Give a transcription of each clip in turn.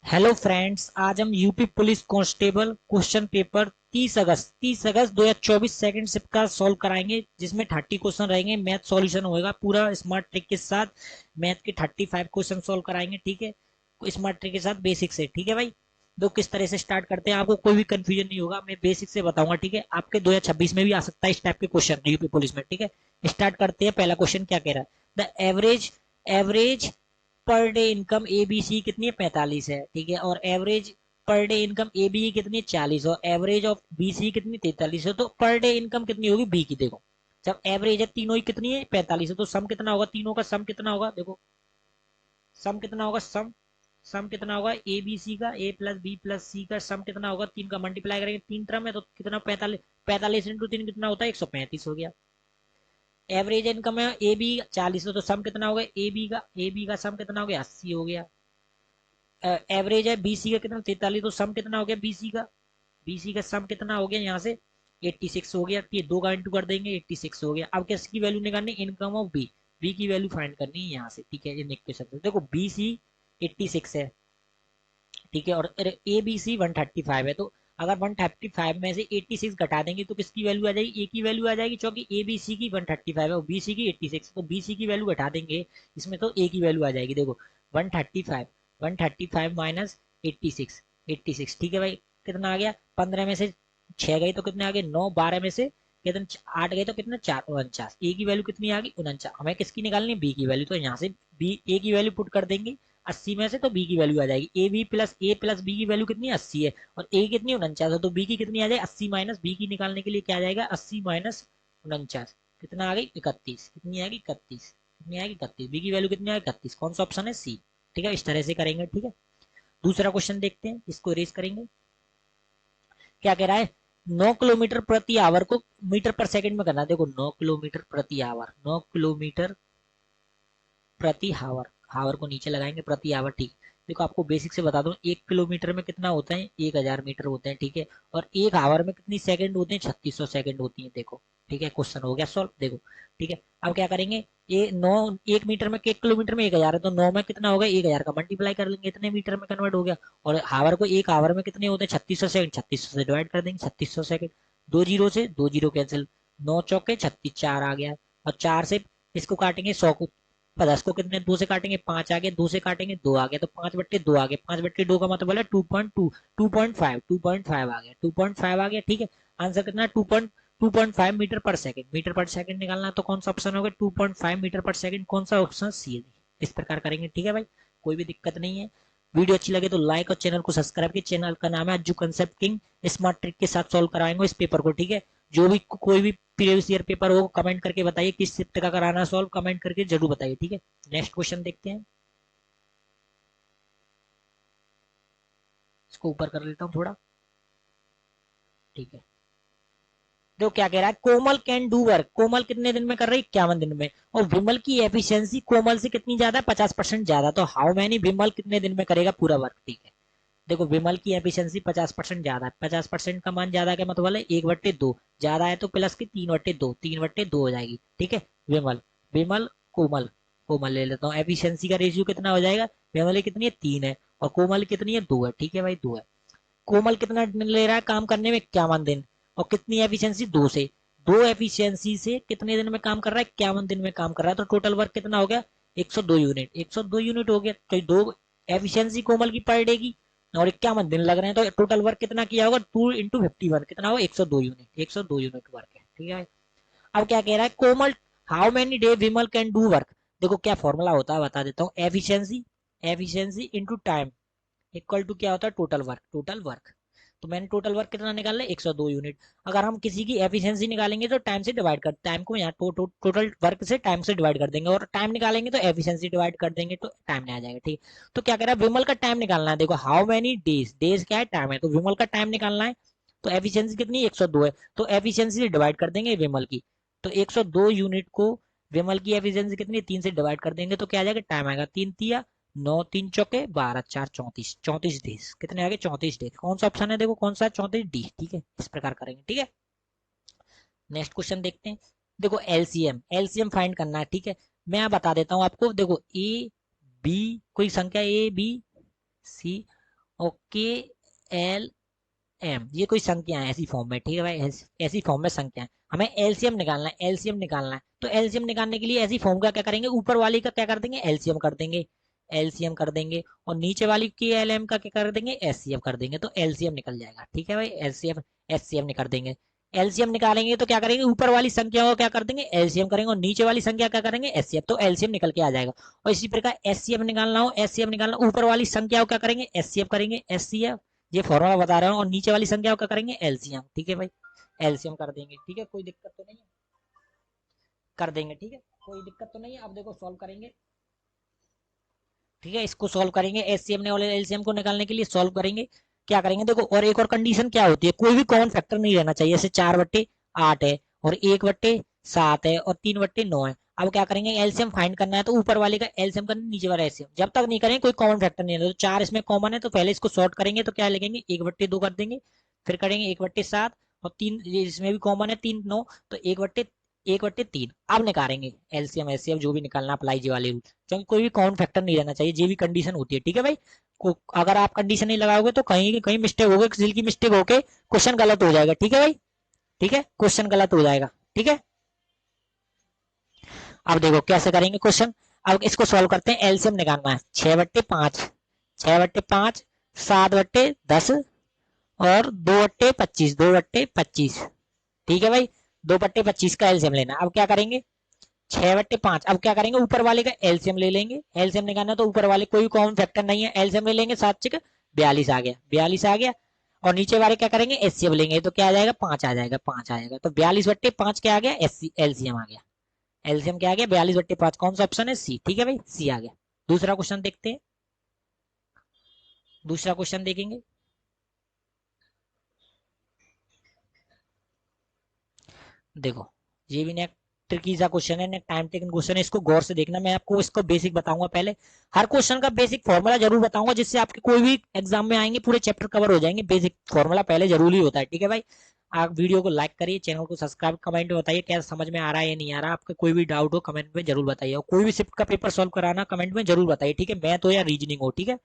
Hello friends, आज हम UP police constable question paper 30 अगस्त 2024 second shift का सॉल्व कराएंगे, जिसमें 30 क्वेश्चन रहेंगे। मैथ सॉल्यूशन होएगा पूरा स्मार्ट ट्रिक के साथ। मैथ के 35 क्वेश्चन सॉल्व कराएंगे, ठीक है। स्मार्ट ट्रिक के साथ बेसिक से, ठीक है भाई। तो किस तरह से स्टार्ट करते हैं, आपको कोई भी कंफ्यूजन नहीं होगा, मैं बेसिक से बताऊंगा, ठीक है। आपके 2026 में भी आ सकता है इस टाइप के क्वेश्चन यूपी पुलिस में, ठीक है। स्टार्ट करते हैं। पहला क्वेश्चन क्या कह रहा है, the average average per day income A B C कितनी है, 45 है, ठीक है। और average per day income A B की कितनी है, 40। और एवरेज ऑफ बी सी कितनी, 43 है। तो पर डे इनकम कितनी होगी बी की, देखो। जब एवरेज है तीनों ही कितनी है, 45 है, तो सम कितना होगा, तीनों का सम कितना होगा, देखो। सम कितना होगा, सम सम कितना होगा ए बी सी का, ए प्लस बी प्लस सी का सम कितना होगा, तीन का मल्टीप्लाई करेंगे, तीन टर्म है तो कितना, 45। 45 इंटू तीन कितना होता है, 135 हो गया। एवरेज इनकम है ए बी 40 है, तो सम कितना हो गया, ए बी का सम कितना हो गया, 80 हो गया। एवरेज है बीसी का कितना, 43, तो सम कितना हो गया बीसी का सम कितना हो गया यहाँ से, 86 हो गया। ये दो का इंटू कर देंगे, 86 हो गया। अब किसकी वैल्यू निकालनी, इनकम ऑफ बी, बी की वैल्यू फाइंड करनी है यहाँ से, ठीक है। इन इक्वेशन से देखो, बी सी 86 है, ठीक है। और ए बी सी 135 है, तो अगर 135 में से 86 घटा देंगे तो किसकी वैल्यू आ जाएगी, ए की वैल्यू आ जाएगी, क्योंकि ए बी सी की 135 है और बी सी की 86, तो बी सी की वैल्यू घटा देंगे इसमें, तो ए की वैल्यू आ जाएगी, देखो। 135 135 माइनस 86, 86, ठीक है भाई। कितना आ गया, 15 में से 6 गए तो कितने आ गए, 9, 12 में से कितने, 8 गए तो कितने, 4, 49। ए की वैल्यू कितनी आ गई, 49। हमें किसकी निकालनी, बी की वैल्यू, तो यहाँ से बी ए की वैल्यू पुट कर देंगे 80 में से, तो बी की वैल्यू आ जाएगी। ए प्लस बी की वैल्यू कितनी है, 80 है। और ए कितनी है, 49 है, तो बी की कितनी आ जाएगी, 80 माइनस बी की निकालने के लिए क्या आ जाएगा, 80 माइनस 49, कितना आ गई, 31। कितनी आएगी, 31। कितनी आएगी, 31। बी की वैल्यू कितनी आएगी, 31। कौन सा ऑप्शन है, सी, ठीक है। इस तरह से करेंगे, ठीक है। दूसरा क्वेश्चन देखते हैं, इसको रेस करेंगे। क्या कह रहा है, 9 किलोमीटर प्रति आवर को मीटर पर सेकंड में करना है। देखो, 9 किलोमीटर प्रति आवर, 9 किलोमीटर प्रति हावर, हावर को नीचे लगाएंगे, प्रति आवर, ठीक। देखो, आपको बेसिक से बता दूं, 1 किलोमीटर में कितना होता है, 1000 मीटर होते हैं, ठीक है। और एक आवर में कितनी सेकंड होते हैं, 3600 सेकंड होती है, देखो, ठीक है। क्वेश्चन हो गया सॉल्व, देखो, ठीक है। अब क्या करेंगे, ये 1 मीटर में, 1 किलोमीटर में 1000 है, तो 9 में कितना होगा, 1000 का मल्टीप्लाई कर लेंगे, इतने मीटर में कन्वर्ट हो गया। और हावर को, एक आवर में कितने होते हैं, 3600 सेकंड, 3600 से डिवाइड कर देंगे, 3600 सेकंड। दो जीरो से दो जीरो कैंसिल, 9 चौके 36, 4 आ गया। और 4 से इसको काटेंगे, 100 को, 10 को कितने, 2 से काटेंगे, 5 आ गया, 2 से काटेंगे, 2 आ गया, तो 5/2 आ गया। 5/2 का मतलब है 2.2, 2.5, 2.5 आ गया, 2.5 आ गया, ठीक है। आंसर कितना है, 2.5 मीटर पर सेकंड, मीटर पर सेकंड निकालना है, तो कौन सा ऑप्शन होगा, 2.5 मीटर पर सेकंड, कौन सा ऑप्शन, सी है। इस प्रकार करेंगे, ठीक है भाई, कोई भी दिक्कत नहीं है। वीडियो अच्छी लगे तो लाइक और चैनल को सब्सक्राइब कीजिए। चैनल का नाम है Ajju concept king. Smart trick के साथ सॉल्व कराएंगे इस पेपर को, ठीक है। जो भी कोई भी प्रीवियस ईयर पेपर हो, कमेंट करके बताइए किस शिफ्ट का कराना है सॉल्व, कमेंट करके जरूर बताइए, ठीक है। नेक्स्ट क्वेश्चन देखते हैं, इसको ऊपर कर लेता हूँ थोड़ा, ठीक है। देखो क्या कह रहा है, कोमल कैन डू वर्क, कोमल कितने दिन में कर रही है, 51 दिन में। और विमल की एफिशिएंसी कोमल से कितनी ज्यादा है, 50% ज्यादा, तो हाउ मैनी विमल कितने दिन में करेगा पूरा वर्क, ठीक है। देखो, विमल की एफिशिएंसी 50% ज्यादा है, 50% का मान ज्यादा क्या मतलब है, 1/2 ज्यादा है, तो प्लस की 3/2, 3/2 हो जाएगी, ठीक है। विमल, विमल, कोमल, कोमल ले लेता हूँ, एफिशिएंसी का रेशियो कितना हो जाएगा, विमल कितनी है, 3 है, और कोमल कितनी है, 2 है, ठीक है भाई, 2 है। कोमल कितना ले रहा है काम करने में, 51 दिन, और कितनी एफिशिएंसी, 2 से, 2 एफिशिएंसी से कितने दिन में काम कर रहा है, 51 दिन में काम कर रहा है, तो टोटल वर्क कितना हो गया, 102 यूनिट, 102 यूनिट हो गया। तो दो एफिशिएंसी कोमल की पर डे की, और 51 दिन लग रहे हैं, तो टोटल वर्क कितना किया होगा, 2 × 51 कितना होगा, 102 यूनिट, 102 यूनिट वर्क है, ठीक है। अब क्या कह रहा है, Komal, how many day Vimal can do work. देखो क्या फॉर्मूला होता है, बता देता हूँ, efficiency, efficiency into time equal to क्या होता है, टोटल वर्क, टोटल वर्क। तो मैंने टोटल वर्क कितना निकाला है, 102 यूनिट। अगर हम किसी की एफिशिएंसी निकालेंगे तो टाइम से डिवाइड कर, टाइम को यहाँ टोटल वर्क से टाइम से डिवाइड कर देंगे, और टाइम निकालेंगे तो एफिशिएंसी डिवाइड कर देंगे, तो टाइम नहीं आ जाएगा, ठीक। तो क्या कह रहा है, विमल का टाइम निकालना है। देखो, हाउ मेनी डेज, डेज क्या है, टाइम है, तो विमल का टाइम निकालना है। तो एफिशिएंसी कितनी, 102 है, तो एफिशिएंसी से डिवाइड कर देंगे विमल की। तो 102 यूनिट को विमल की एफिशिएंसी कितनी, 3 से डिवाइड कर देंगे, तो क्या आ जाएगा, टाइम आएगा, 3 × 3 = 9, 3 चौके 12, 4 34, 34 डेज, कितने आगे, 34 डेज। कौन सा ऑप्शन है, देखो कौन सा, 34 डी, ठीक है। इस प्रकार करेंगे, ठीक है। नेक्स्ट क्वेश्चन देखते हैं। देखो, एलसीएम, एलसीएम फाइंड करना है, ठीक है। मैं बता देता हूँ आपको, देखो, ए बी, कोई संख्या A B C, okay, L M, ये कोई संख्या है ऐसी फॉर्म में, ठीक है भाई, ऐसी फॉर्म में संख्या है, हमें एलसीएम निकालना है, एलसीएम निकालना है। तो एलसीएम निकालने के लिए ऐसी फॉर्म का क्या करेंगे, ऊपर वाली का क्या कर देंगे, एलसीएम कर देंगे, एलसीएम कर देंगे, और नीचे वाली के एलएम का क्या कर देंगे, एससीएम कर देंगे, तो एलसीएम निकल जाएगा, ठीक है भाई, एलसीएम एससीएम निकाल देंगे। एलसीएम निकालेंगे तो क्या करेंगे, ऊपर वाली संख्या को क्या कर देंगे, एलसीएम करेंगे, और नीचे वाली संख्या क्या करेंगे, एससीएम, तो एलसीएम निकल के आ जाएगा। और इसी प्रकार एससीएम निकालना हो, एससीएम निकालना, ऊपर वाली संख्या को क्या करेंगे, एससीएफ करेंगे, एससीएफ, ये फॉर्मूला बता रहा हूँ, और नीचे वाली संख्या को क्या करेंगे, एलसीएम, ठीक है भाई, एलसीएम कर देंगे, ठीक है, कोई दिक्कत तो नहीं है, कर देंगे, ठीक है, कोई दिक्कत तो नहीं है। अब देखो सॉल्व करेंगे, ठीक है, इसको सॉल्व करेंगे, एचसीएम ने और एलसीएम को निकालने के लिए सॉल्व करेंगे, क्या करेंगे देखो, और एक और कंडीशन क्या होती है, कोई भी कॉमन फैक्टर नहीं रहना चाहिए, जैसे 4/8 है, और 1/7 है, और 3/9 है। अब क्या करेंगे, एलसीएम फाइंड करना है, तो ऊपर वाले का एलसीएम करना, नीचे वाला एलसीएम, जब तक नहीं करेंगे कोई कॉमन फैक्टर नहीं है, तो 4 इसमें कॉमन है, तो पहले इसको सॉर्ट करेंगे, तो क्या लिखेंगे, 1/2 कर देंगे, फिर करेंगे 1/7, और 3 इसमें भी कॉमन है, 3 9, तो 1/3। अब निकालेंगे एलसीएम एलसीएम जो भी निकालना, अप्लाई जी वाले रूल, क्योंकि कोई भी कॉमन फैक्टर नहीं रहना चाहिए, ये भी कंडीशन होती है, ठीक है भाई। अगर आप कंडीशन नहीं लगाओगे तो कहीं कहीं मिस्टेक होगी, किसी की मिस्टेक होके क्वेश्चन गलत हो जाएगा, ठीक है भाई, ठीक है, क्वेश्चन गलत हो जाएगा, ठीक है। अब देखो कैसे करेंगे क्वेश्चन, अब इसको सॉल्व करते हैं, एलसीएम निकालना है, 6/5, 6/5, 7/10, और 2/25, 2/25, ठीक है भाई, 2/25 का एलसीएम लेना। अब क्या करेंगे, 6/5, अब क्या करेंगे, ऊपर वाले का एलसीएम ले लेंगे, एलसीएम निकालना, तो ऊपर वाले कोई कॉमन फैक्टर नहीं है, एलसीएम ले लेंगे, 7×6 42 आ गया, 42 आ गया, और नीचे वाले क्या करेंगे, एचसीएफ लेंगे, तो क्या आ जाएगा, 5 आ जाएगा, 5 आ जाएगा, तो 42/5 क्या आ गया, एलसीएम आ गया, एलसीएम क्या आ गया, 42/5, कौन सा ऑप्शन है, सी, ठीक है भाई, सी आ गया। दूसरा क्वेश्चन देखते हैं, दूसरा क्वेश्चन देखेंगे, देखो ये भी नेक ट्रिकी सा क्वेश्चन है, नेक टाइम टेकन क्वेश्चन है, इसको गौर से देखना, मैं आपको इसको बेसिक बताऊंगा पहले, हर क्वेश्चन का बेसिक फॉर्मूला जरूर बताऊंगा, जिससे आपके कोई भी एग्जाम में आएंगे पूरे चैप्टर कवर हो जाएंगे, बेसिक फॉर्मूला पहले जरूरी होता है, ठीक है भाई। आप वीडियो को लाइक करिए, चैनल को सब्सक्राइब, कमेंट में बताइए क्या समझ में आ रहा है या नहीं आ रहा, आपका कोई भी डाउट हो कमेंट में जरूर बताइए, और कोई भी शिफ्ट का पेपर सॉल्व कराना कमेंट में जरूर बताइए, ठीक है, मैथ हो या रीजनिंग हो, ठीक है।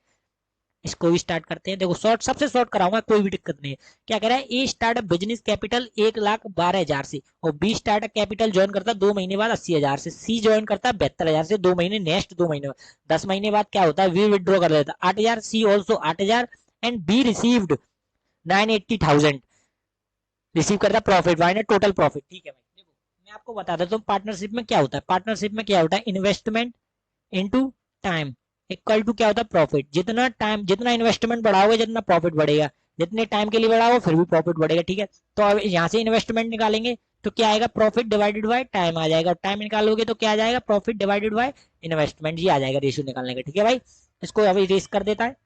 इसको भी स्टार्ट करते हैं, देखो शॉर्ट सबसे शॉर्ट कराऊंगा, कोई भी दिक्कत नहीं है। क्या कह रहा है, ए स्टार्टअप बिजनेस कैपिटल 1,12,000 से, और बी स्टार्टअप कैपिटल ज्वाइन करता 2 महीने बाद 80,000 से, सी ज्वाइन करता 72,000 से 2 महीने, नेक्स्ट 2 महीने बाद 10 महीने बाद क्या होता है, वी विड्रॉ कर लेता 8,000, C also 8,000, and B received 980,000, receive करता प्रॉफिट, वाई टोटल प्रॉफिट, ठीक है भाई। देखो मैं आपको बता देता हूँ पार्टनरशिप में क्या होता है, पार्टनरशिप में क्या होता है, investment into time equal to क्या होता है, प्रॉफिट, जितना टाइम जितना इन्वेस्टमेंट बढ़ाओगे जितना प्रॉफिट बढ़ेगा, जितने टाइम के लिए बढ़ाओगे फिर भी प्रॉफिट बढ़ेगा, ठीक है। तो अब यहाँ से इन्वेस्टमेंट निकालेंगे, तो क्या आएगा, प्रॉफिट डिवाइडेड बाय टाइम आ जाएगा, और टाइम निकालोगे तो क्या आ जाएगा, प्रॉफिट डिवाइडेड बाय इन्वेस्टमेंट, ये आ जाएगा रेशियो निकालने का, ठीक है भाई। इसको अभी रेस कर देता है।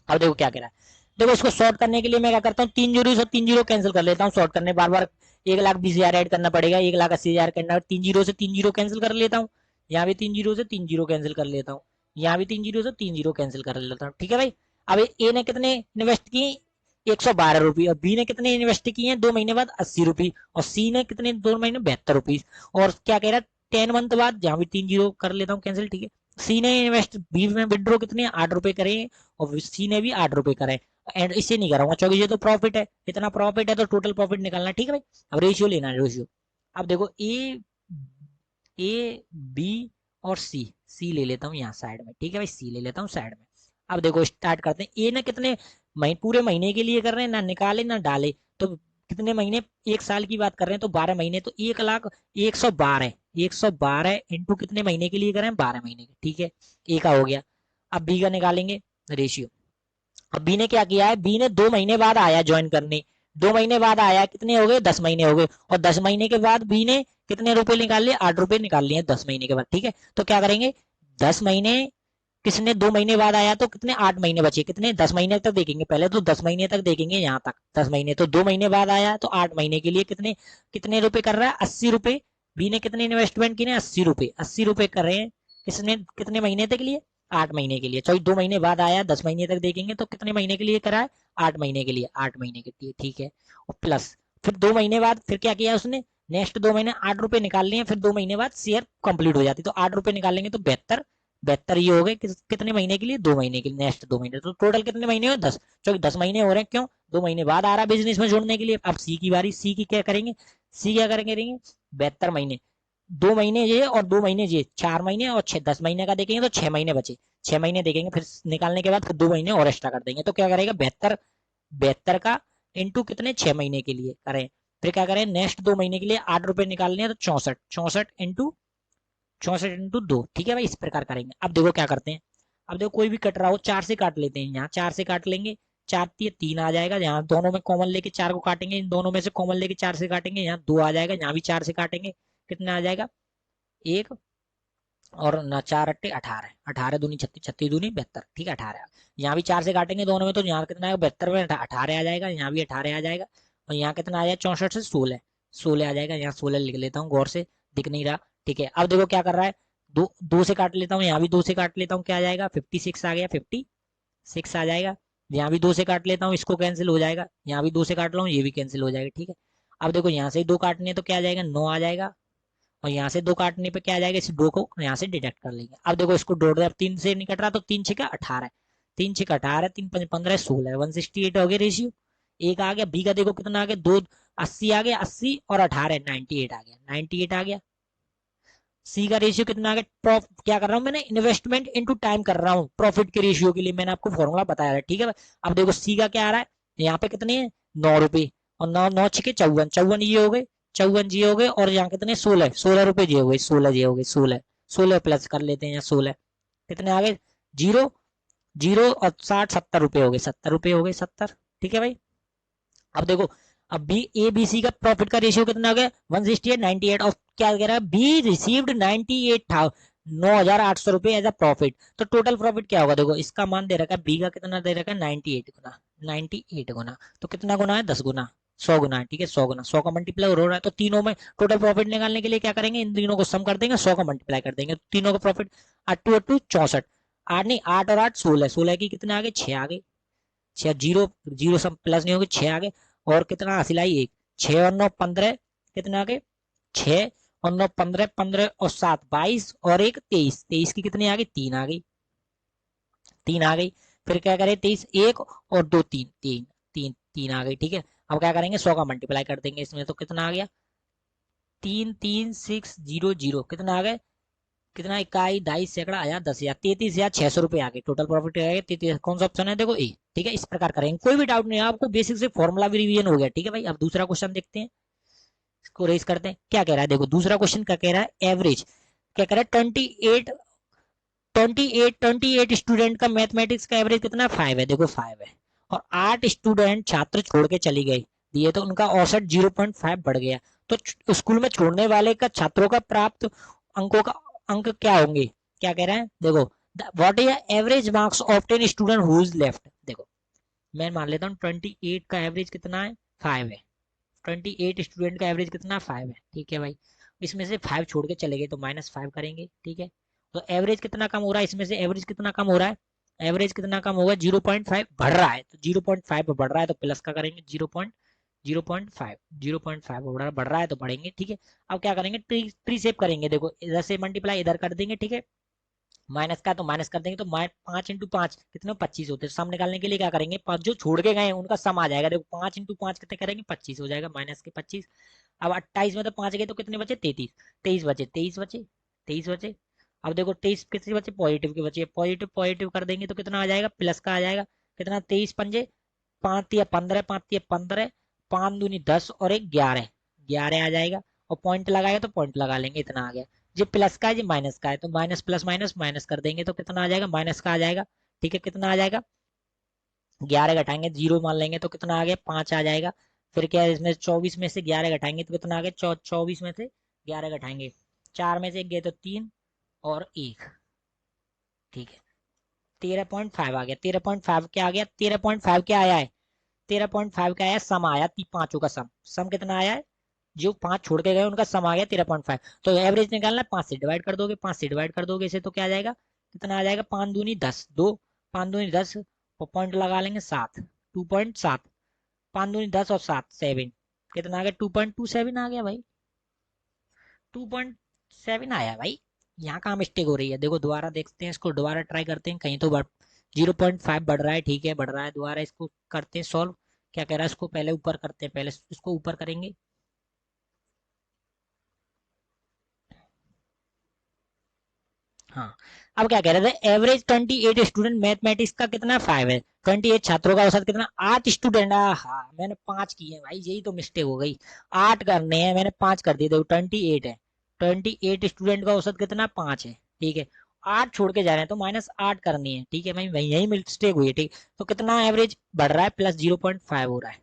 अब देखो क्या कह रहा है, देखो इसको शॉर्ट करने के लिए मैं क्या करता हूँ, 3 जीरो से 3 जीरो कैंसिल कर लेता हूँ, शॉर्ट करने बार बार 1,20,000 ऐड करना पड़ेगा, 1,80,000 करना, 3 जीरो से 3 जीरो कैंसिल कर लेता हूँ, यहाँ भी 3 जीरो से 3 जीरो कैंसिल कर लेता हूँ, यहाँ भी 3 जीरो से 3 जीरो कैंसिल कर लेता हूँ, ठीक है भाई। अब ए ने कितने इन्वेस्ट किए, 112 रुपये, और बी ने कितने इन्वेस्ट किए हैं 2 महीने बाद 80 रुपये, और सी ने कितने 2 महीने 72 रुपीज, और क्या कह रहा है 10 मंथ बाद, जहाँ भी 3 जीरो कर लेता हूँ कैंसिल, ठीक है। सी ने इन्वेस्ट, बी में विड्रॉ कितने 8 रुपए करे, और सी ने भी 8 रुपए करे, एंड इससे नहीं कराऊंगा क्योंकि ये तो प्रॉफिट है, इतना प्रॉफिट है तो टोटल प्रॉफिट निकालना, ठीक है भाई। अब रेशियो लेना है, रेशियो। अब देखो ए ए बी और सी, सी ले लेता हूँ यहाँ साइड में, ठीक है भाई, सी ले लेता हूँ साइड में। अब देखो स्टार्ट करते हैं, ए ने कितने पूरे महीने के लिए कर रहे हैं, ना निकाले ना डाले, तो कितने महीने, 1 साल की बात कर रहे हैं तो 12 महीने, तो 1,01,12, 112 इंटू कितने महीने के लिए कर रहे हैं, 12 महीने के, ठीक है, ए का हो गया। अब बी का निकालेंगे रेशियो। अब बी ने क्या किया है, बी ने 2 महीने बाद आया ज्वाइन करने, 2 महीने बाद आया, कितने हो गए 10 महीने हो गए, और 10 महीने के बाद बी ने कितने रुपए निकाल लिए, 8 रुपए निकाल लिए 10 महीने के बाद, ठीक है। तो क्या करेंगे, 10 महीने, किसने 2 महीने बाद आया तो कितने 8 महीने बचे, कितने 10 महीने तक देखेंगे, पहले तो 10 महीने तक देखेंगे, यहाँ तक 10 महीने, तो 2 महीने बाद आया तो 8 महीने के लिए कितने कितने रुपए कर रहा है, 80 रुपए, बी ने कितने इन्वेस्टमेंट किए 80 रुपए, 80 रुपए कर रहे हैं, किसने कितने महीने तक लिए, 8 महीने के लिए, चलो 2 महीने बाद आया 10 महीने तक देखेंगे तो कितने महीने के लिए करा है, 8 महीने के लिए, 8 महीने के लिए, ठीक है। और प्लस फिर 2 महीने बाद फिर क्या किया उसने, नेक्स्ट 2 महीने 8 रुपए निकाल लिए, फिर 2 महीने बाद शेयर कंप्लीट हो जाती, तो 8 रुपए निकालेंगे तो 72, 72 ये हो गए कितने महीने के लिए, 2 महीने के लिए, नेक्स्ट 2 महीने, तो टोटल कितने महीने हुए 10, क्योंकि 10 महीने हो रहे हैं, क्यों 2 महीने बाद आ रहा है बिजनेस में जोड़ने के लिए। अब सी की बारी, सी की क्या करेंगे, सी क्या करेंगे, 72 महीने, 2 महीने ये और 2 महीने ये, 4 महीने और 6, 10 महीने का देखेंगे तो 6 महीने बचे, 6 महीने देखेंगे, फिर निकालने के बाद फिर 2 महीने और एक्स्ट्रा कर देंगे, तो क्या करेगा 72, 72 का इंटू कितने 6 महीने के लिए करें, फिर क्या करें नेक्स्ट 2 महीने के लिए 8 रुपए निकालने हैं, तो 64, 64 इंटू 2, ठीक है भाई, इस प्रकार करेंगे। अब देखो क्या करते हैं, अब देखो कोई भी कट रहा हो 4 से काट लेते हैं, यहाँ 4 से काट लेंगे, 4 3 आ जाएगा, यहाँ दोनों में कॉमन लेके 4 को काटेंगे, इन दोनों में से कॉमन लेके 4 से काटेंगे, यहाँ 2 आ जाएगा, यहाँ भी 4 से काटेंगे, कितना आ जाएगा 1, और ना 4 8 18, 18 दूनी 36, 36 दूनी 72, ठीक है 18, यहाँ भी 4 से काटेंगे दोनों में, तो यहाँ कितना है 72 में 18 आ जाएगा, यहाँ भी 18 आ जाएगा, और यहाँ कितना आ जाएगा 64 से 16, 16 आ जाएगा, यहाँ 16 लिख लेता हूँ गौर से, दिख नहीं रहा, ठीक है। अब देखो क्या कर रहा है, दो दो से काट लेता हूँ, यहाँ भी 2 से काट लेता हूँ, क्या आ जाएगा 56 आ गया, 56 आ जाएगा, यहाँ भी 2 से काट लेता हूँ, इसको कैंसिल हो जाएगा, यहाँ भी 2 से काट रहा हूँ, ये भी कैंसिल हो जाएगा, ठीक है। अब देखो यहाँ से 2 काटने तो क्या आ जाएगा 9 आ जाएगा, और यहाँ से 2 काटने पे क्या आ जाएगा, इस 2 को यहाँ से डिडक्ट कर लेंगे। अब देखो इसको जोड़ दे, अब 3 से नहीं कट रहा, तो 3 6 का 18, 3 6 का 18, 3 5 15 16, 168 हो गया रेशियो, एक आ गया। बी का देखो कितना आ गया, 2 80 आ गया, 80 और 18 98 आ गया, 98 आ गया। सी का रेशियो कितना आ गया, क्या कर रहा हूँ मैंने, इन्वेस्टमेंट इनटू टाइम कर रहा हूँ प्रॉफिट के रेशियो के लिए, मैंने आपको फॉर्मूला बताया है, ठीक है। अब देखो सी का क्या आ रहा है, यहाँ पे कितने हैं 9 रुपए, और 9 9 छिके 54, 54 ये हो गए, 54 जी हो गए, और यहाँ कितने 16, 16 रुपए जी हो गए, 16 जी हो गए, 16, 16 प्लस कर लेते हैं यहाँ 16, कितने आ गए, जीरो, जीरो और 60 70 रुपए हो गए, 70 रुपए हो गए, 70, ठीक है भाई। अब देखो, अब बी ए बी सी का प्रॉफिट का रेशियो कितना हो गया 168 98, और क्या कह रहा है बी रिसीव्ड 98 था 9,800 रुपए एज अ प्रॉफिट, तो टोटल प्रॉफिट क्या होगा, देखो इसका मान दे रखा है बी का कितना दे रखा है 98 गुना, 98 गुना, तो कितना गुना है 10 गुना, 100 गुना है, ठीक है 100 गुना, 100 का मल्टीप्लाई हो रहा है, तो तीनों में टोटल प्रॉफिट निकालने के लिए क्या करेंगे, इन तीनों को सम कर देंगे, 100 का मल्टीप्लाई कर देंगे, तो तीनों का प्रॉफिट 8 2 8 64, 8 नहीं 8 और 8 16, 16 की कितने आ गए 6 आ गए, 6 जीरो, जीरो सब प्लस नहीं होगी 6 आ गए, और कितना हासिल आई 1, 6 और 9 15, कितना आ गए 6 और 9 15, 15 और 7 22, और एक 23, 23 की कितनी आ गई 3 आ गई, 3 आ गई, फिर क्या करें 23 1 और 2 3 3 3 3 आ गई, ठीक है। अब क्या करेंगे 100 का मल्टीप्लाई कर देंगे इसमें, तो कितना आ गया 3 3 6 0 0, कितना आ गए, कितना इकाई ढाई सैकड़ा आया 10,000, 33,600 रुपए आ गए, टोटल प्रॉफिट आ गया 33, कौन सा ऑप्शन है देखो ए, ठीक है। इस प्रकार करेंगे, कोई भी डाउट नहीं है आपको, बेसिक से फॉर्मूला भी रिवीजन हो गया, ठीक है भाई। अब दूसरा क्वेश्चन देखते हैं, इसको रेस करते हैं, क्या कह रहा है देखो दूसरा क्वेश्चन क्या कह रहा है, एवरेज क्या कह रहा है 28 स्टूडेंट का मैथमेटिक्स का एवरेज कितना 5 है, देखो 5 है, और 8 स्टूडेंट छात्र छोड़ के चली गई दिए, तो उनका औसत 0.5 बढ़ गया, तो स्कूल में छोड़ने वाले का छात्रों का प्राप्त अंकों का अंक क्या होंगे, क्या कह रहा है देखो, what is average marks of 10 student who is left, देखो मैं मान लेता हूँ 28 का एवरेज कितना है 5 है, 28 स्टूडेंट का एवरेज कितना 5 है, ठीक है भाई। इसमें से 5 छोड़ के चले गए तो -5 करेंगे, ठीक है। तो एवरेज कितना कम हो रहा है, इसमें से एवरेज कितना कम हो रहा है, एवरेज कितना कम होगा 0.5 बढ़ रहा है, तो 0.5 बढ़ रहा है तो प्लस का करेंगे 0.5, 0.5 बढ़ रहा है तो बढ़ेंगे, ठीक है। अब क्या करेंगे ट्री शेप करेंगे, देखो इधर से मल्टीप्लाई इधर कर देंगे, ठीक है, माइनस का तो माइनस कर देंगे, तो 5 इंटू 5 कितने 25 होते हैं, सम निकालने के लिए क्या करेंगे जो छोड़ के गए उनका सम आ जाएगा, देखो 5 इंटू 5 कितने करेंगे 25 हो जाएगा, माइनस के 25। अब 28 में तो 5 गए तो कितने बचे 33, 23 बचे, 23 बचे, 23 बचे। अब देखो 23 कितने बचे पॉजिटिव के बचे, पॉजिटिव पॉजिटिव कर देंगे तो कितना आ जाएगा प्लस का आ जाएगा, कितना 23 पंजे 5 या 15, 5 या 15, 5 दूनी 10 और एक 11, 11 आ जाएगा, और पॉइंट लगाएगा तो पॉइंट लगा लेंगे, इतना आ गया। ये प्लस का है ये माइनस का है, तो माइनस प्लस माइनस माइनस कर देंगे तो कितना आ जाएगा माइनस का आ जाएगा, ठीक है। कितना आ जाएगा 11 घटाएंगे 0 मान लेंगे तो कितना आ गया 5 आ जाएगा। फिर क्या है इसमें 24 में से 11 घटाएंगे तो कितना आ गया 24 में से 11 घटाएंगे, 4 में से 1 गए तो 3 और 1, ठीक है। 13.5 आ गया, 13.5 क्या आ गया 13.5 क्या आया है, 13.5 क्या आया सम आया, पांचों का सम, सम कितना आया है जो 5 छोड़ के गए उनका सम आ गया 13.5। तो एवरेज निकालना है 5 से डिवाइड कर दोगे, 5 से डिवाइड कर दोगे इसे तो क्या आ जाएगा, कितना आ जाएगा 5 दूनी 10 2, 5 दूनी 10, पॉइंट लगा लेंगे 7, 2.7, 5 दूनी 10 और 7 7, कितना आ गया 2.27 आ गया भाई, 2.7 आया भाई, यहाँ कहाँ मिस्टेक हो रही है, देखो दोबारा देखते हैं इसको, दोबारा ट्राई करते हैं, कहीं तो 0.5 बढ़ रहा है, ठीक है बढ़ रहा है, दोबारा इसको करते हैं सॉल्व। क्या कह रहा है, इसको पहले ऊपर करते हैं, पहले इसको ऊपर करेंगे। हाँ, अब क्या कह रहे थे, एवरेज 28 स्टूडेंट मैथमेटिक्स का कितना 5 है, 28 छात्रों का औसत कितना 8 स्टूडेंट। हाँ मैंने 5 किए हैं भाई, यही तो मिस्टेक हो गई, 8 करने हैं, मैंने 5 कर दिए, देखो 28 है, 28 स्टूडेंट का औसत कितना 5 है, ठीक है, 8 छोड़ के जा रहे हैं तो -8 करनी है, ठीक है भाई, वही यही मिस्टेक हुई है, ठीक। तो कितना एवरेज बढ़ रहा है, +0.5 हो रहा है,